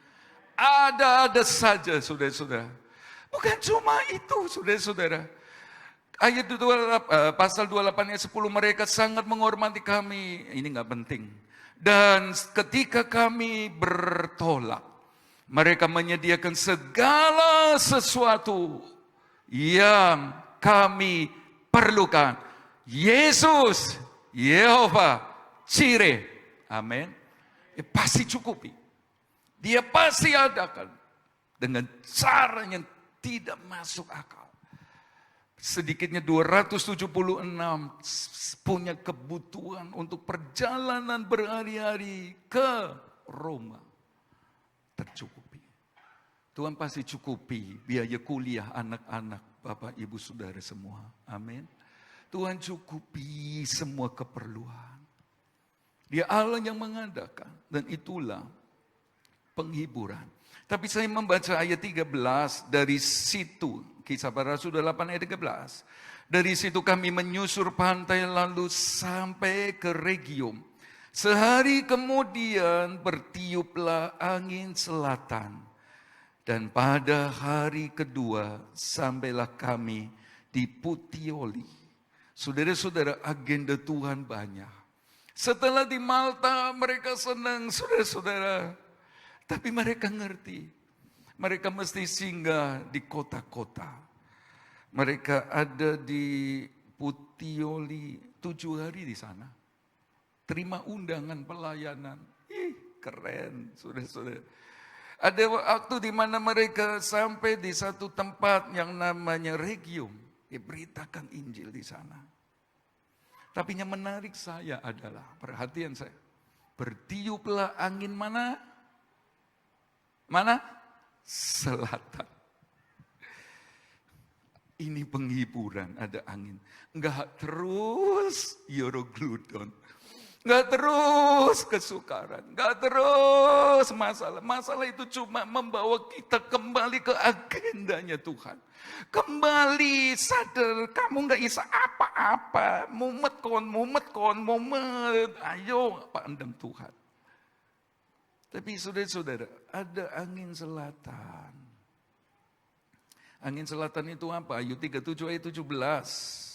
Ada-ada saja saudara-saudara. Bukan cuma itu saudara-saudara. Ayat pasal 28 ayat 10, mereka sangat menghormati kami. Ini gak penting. Dan ketika kami bertolak, mereka menyediakan segala sesuatu yang kami perlukan. Yesus, Yehova, Jireh. Amin. Pasti cukupi. Dia pasti adakan. Dengan cara yang tidak masuk akal. Sedikitnya 276 punya kebutuhan untuk perjalanan berhari-hari ke Roma. Tercukupi. Tuhan pasti cukupi biaya kuliah anak-anak, Bapak, Ibu, Saudara semua. Amin. Tuhan cukupi semua keperluan. Dia Allah yang mengadakan. Dan itulah penghiburan. Tapi saya membaca ayat 13 dari situ. Kisah Para Rasul 8 ayat 13. Dari situ kami menyusur pantai lalu sampai ke Regium. Sehari kemudian bertiuplah angin selatan. Dan pada hari kedua sampailah kami di Puteoli. Saudara-saudara, agenda Tuhan banyak. Setelah di Malta mereka senang, saudara-saudara. Tapi mereka ngerti. Mereka mesti singgah di kota-kota. Mereka ada di Puteoli 7 hari di sana. Terima undangan pelayanan. Keren, saudara-saudara. Ada waktu di mana mereka sampai di satu tempat yang namanya Regium. Diberitakan Injil di sana. Tapi yang menarik saya adalah, perhatian saya. Bertiuplah angin mana? Mana? Selatan. Ini penghiburan, ada angin. Enggak terus Eurogludon. Enggak terus kesukaran. Enggak terus masalah. Masalah itu cuma membawa kita kembali ke agendanya Tuhan. Kembali sadar, kamu enggak bisa apa-apa. Mumet. Ayo pandang Tuhan. Tapi saudara-saudara, ada angin selatan. Angin selatan itu apa? Ayat 37 ayat 17.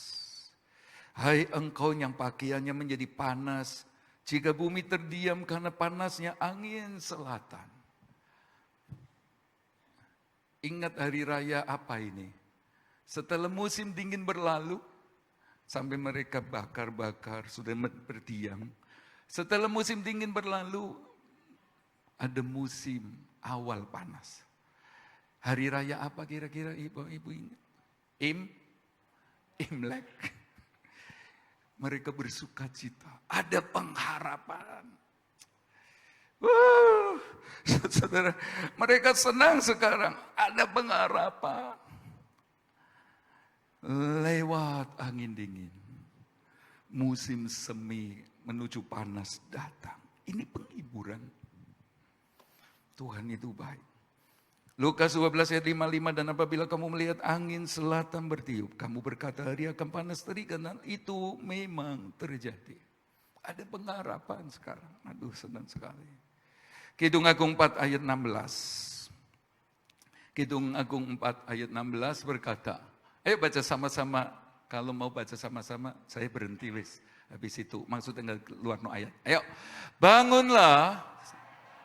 Hai engkau yang pakaiannya menjadi panas, jika bumi terdiam karena panasnya angin selatan. Ingat hari raya apa ini? Setelah musim dingin berlalu, sampai mereka bakar-bakar, sudah berdiam. Setelah musim dingin berlalu, ada musim awal panas. Hari raya apa kira-kira ibu-ibu ingat? Imlek. Mereka bersuka cita. Ada pengharapan. Saudara, mereka senang sekarang. Ada pengharapan. Lewat angin dingin. Musim semi menuju panas datang. Ini penghiburan. Tuhan itu baik. Lukas 12 ayat 55, dan apabila kamu melihat angin selatan bertiup, kamu berkata hari akan panas terik, dan itu memang terjadi. Ada pengharapan sekarang. Aduh, senang sekali. Kidung Agung 4 ayat 16. Kidung Agung 4 ayat 16 berkata, ayo baca sama-sama. Kalau mau baca sama-sama, saya berhenti wis. Habis itu, maksudnya keluar no ayat. Ayo, bangunlah,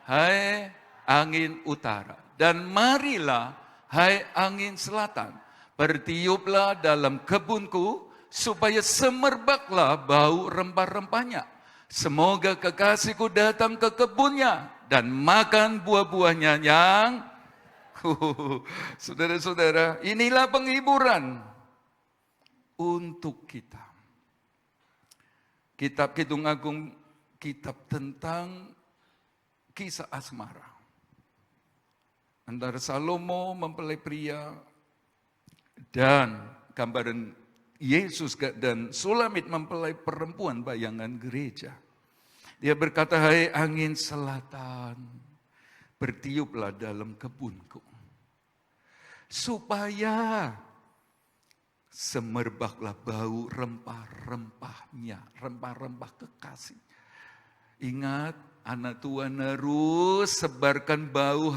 hai angin utara. Dan marilah, hai angin selatan. Bertiuplah dalam kebunku, supaya semerbaklah bau rempah-rempahnya. Semoga kekasihku datang ke kebunnya, dan makan buah-buahnya yang... Saudara-saudara, inilah penghiburan untuk kita. Kitab Kidung Agung, kitab tentang kisah asmara. Antara Salomo mempelai pria dan gambaran Yesus dan Sulamit mempelai perempuan bayangan gereja. Dia berkata, hai angin selatan, bertiuplah dalam kebunku. Supaya semerbaklah bau rempah-rempahnya, rempah-rempah kekasih. Ingat, anak Tuhan harus sebarkan bau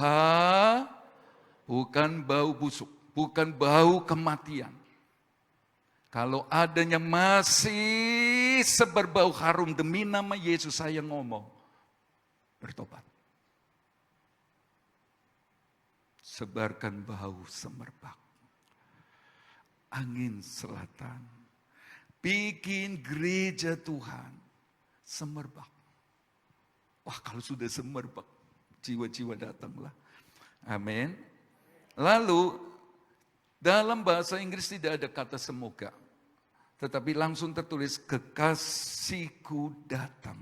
bukan bau busuk, bukan bau kematian. Kalau adanya masih sebar bau harum demi nama Yesus, saya ngomong, bertobat. Sebarkan bau semerbak. Angin selatan, bikin gereja Tuhan semerbak. Wah, kalau sudah semerbak, jiwa-jiwa datanglah. Amin. Lalu, dalam bahasa Inggris tidak ada kata semoga, tetapi langsung tertulis kekasihku datang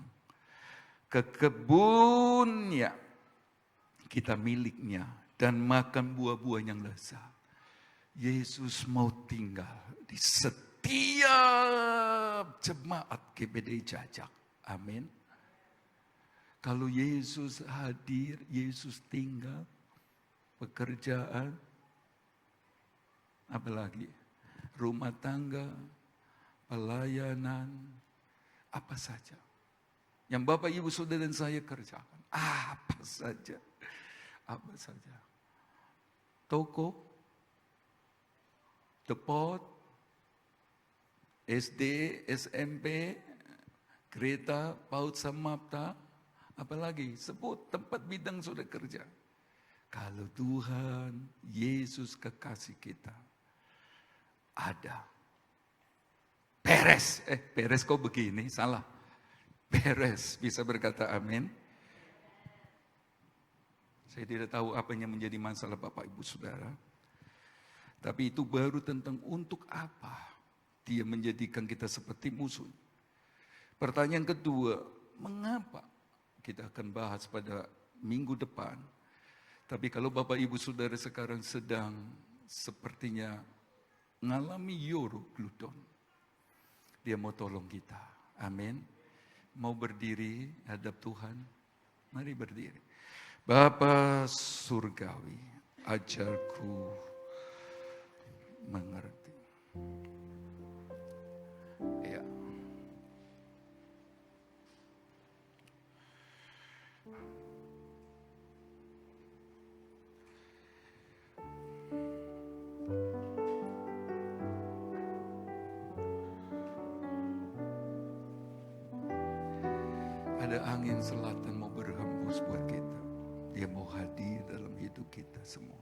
ke kebunnya, kita miliknya, dan makan buah-buah yang lezat. Yesus mau tinggal di setiap jemaat GBD Jajak. Amin. Kalau Yesus hadir, Yesus tinggal, pekerjaan, apalagi rumah tangga, pelayanan, apa saja. Yang Bapak, Ibu, Saudara dan saya kerjakan. Apa saja. Apa saja. Toko, depot, SD, SMP, kereta, PAUD Samapta, apalagi sebut tempat bidang sudah kerja. Kalau Tuhan, Yesus kekasih kita, ada. Beres, beres kok begini, salah. Beres, bisa berkata amin. Saya tidak tahu apa yang menjadi masalah Bapak Ibu Saudara. Tapi itu baru tentang untuk apa dia menjadikan kita seperti musuh. Pertanyaan kedua, mengapa? Kita akan bahas pada minggu depan. Tapi kalau Bapak Ibu Saudara sekarang sedang sepertinya mengalami Eurogludon, dia mau tolong kita. Amin. Mau berdiri hadap Tuhan? Mari berdiri. Bapa surgawi, ajarku mengerti. Ya. Ada angin selatan mau berhembus buat kita. Dia mau hadir dalam hidup kita semua.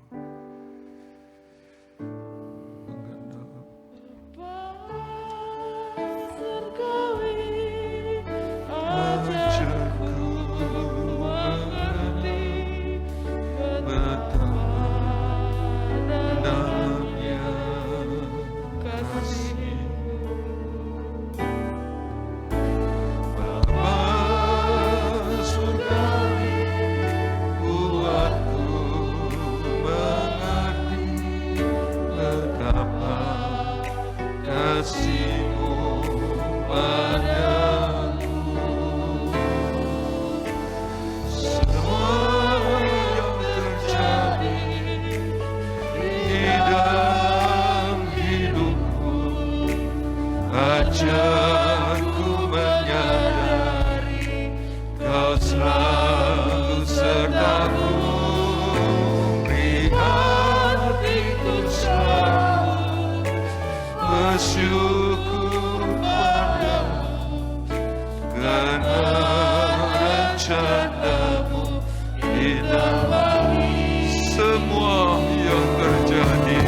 bersyukur karena rencanamu di dalam semua yang terjadi.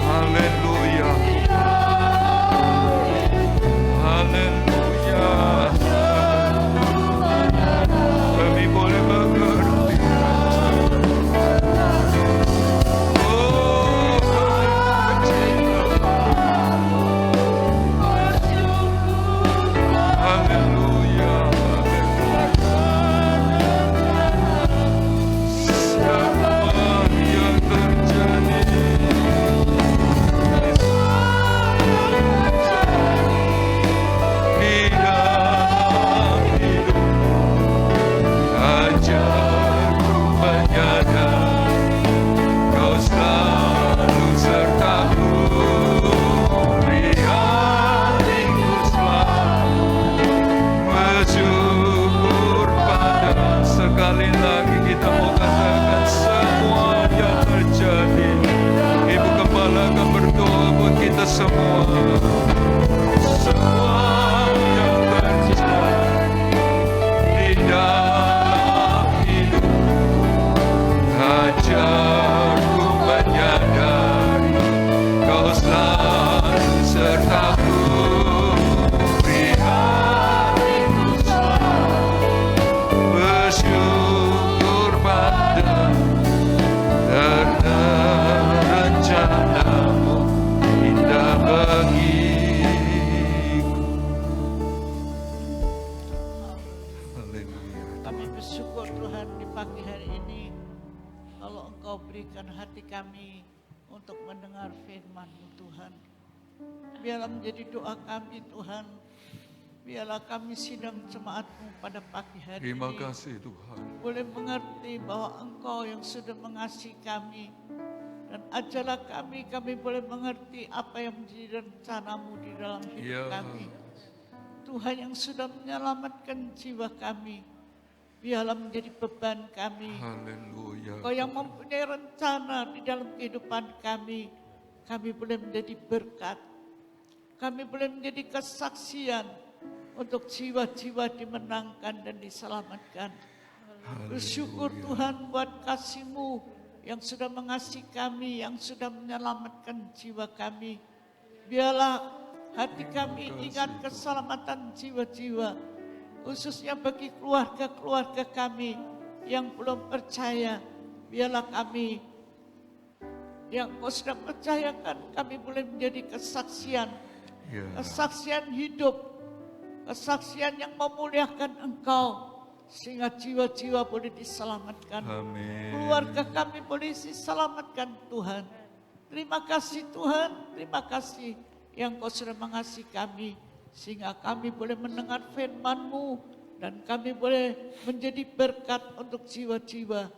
Haleluya, haleluya. Kami boleh mengerti. Oh, haleluya, semua yang terjadi di dalam hidup, ajarku menyadari Kau selalu sertaku, beri hatiku selalu bersyukur pada. Sekali lagi kita mau katakan semua yang terjadi. Ibu Gembala akan berdoa buat kita semua. Semua yang terjadi di dalam hidup, ajarku menyadari Kau selalu sertaku, beri hatiku selalu bersyukur pada. Karena rencanamu indah bagiku. Haleluya. Kami bersyukur Tuhan di pagi hari ini, kalau Engkau berikan hati kami untuk mendengar firman-Mu Tuhan. Biarlah menjadi doa kami Tuhan, biarlah kami sidang jemaat-Mu pada pagi hari Terima ini kasih Tuhan. boleh mengerti bahwa Engkau yang sudah mengasihi kami. Dan ajarlah kami boleh mengerti apa yang menjadi rencana-Mu di dalam hidup Ya. kami. Tuhan yang sudah menyelamatkan jiwa kami, biarlah menjadi beban kami. Haleluya. Engkau yang mempunyai rencana di dalam kehidupan kami boleh menjadi berkat. Kami boleh menjadi kesaksian untuk jiwa-jiwa dimenangkan dan diselamatkan. Bersyukur Tuhan buat kasih-Mu yang sudah mengasihi kami, yang sudah menyelamatkan jiwa kami. Biarlah hati kami ingat keselamatan jiwa-jiwa, khususnya bagi keluarga-keluarga kami yang belum percaya. Biarlah kami yang Kau sudah percayakan, kami boleh menjadi kesaksian, Ya. kesaksian hidup, kesaksian yang memuliakan Engkau, sehingga jiwa-jiwa boleh diselamatkan. Amin. Keluarga kami boleh diselamatkan Tuhan. Terima kasih Tuhan, terima kasih yang Kau sudah mengasihi kami, sehingga kami boleh mendengar firman-Mu dan kami boleh menjadi berkat untuk jiwa-jiwa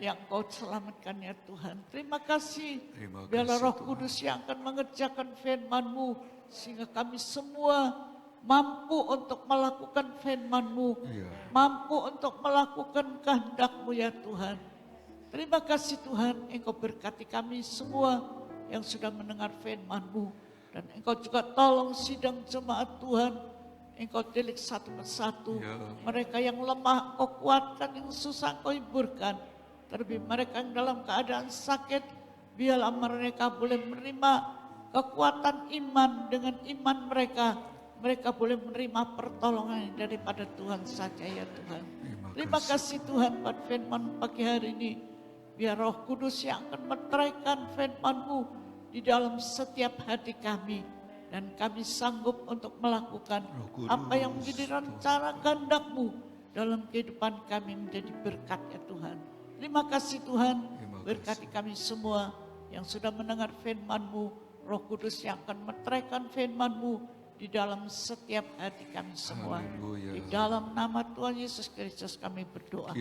yang Kau selamatkan ya Tuhan. Terima kasih. Terima Biarlah kasih, Roh Tuhan. Kudus yang akan mengerjakan firman-Mu, sehingga kami semua mampu untuk melakukan firman-Mu, Ya. mampu untuk melakukan kehendak-Mu ya Tuhan. Terima kasih Tuhan, Engkau berkati kami semua yang sudah mendengar firman-Mu. Dan Engkau juga tolong sidang jemaat Tuhan, Engkau tilik satu persatu. Ya. Mereka yang lemah Kau kuatkan, yang susah Kau hiburkan. Terlebih mereka yang dalam keadaan sakit, biarlah mereka boleh menerima kekuatan iman. Dengan iman mereka boleh menerima pertolongan daripada Tuhan saja ya Tuhan. Terima kasih Tuhan buat firman pagi hari ini. Biar Roh Kudus yang akan meteraikan firman-Mu di dalam setiap hati kami. Dan kami sanggup untuk melakukan Roh Kudus, apa yang menjadi rencana kehendak-Mu dalam kehidupan kami, menjadi berkat ya Tuhan. Terima kasih Tuhan, Terima kasih. berkati kami semua yang sudah mendengar firman-Mu. Roh Kudus yang akan meteraikan firman-Mu di dalam setiap hati kami semua. Haleluya. Di dalam nama Tuhan Yesus Kristus kami berdoa.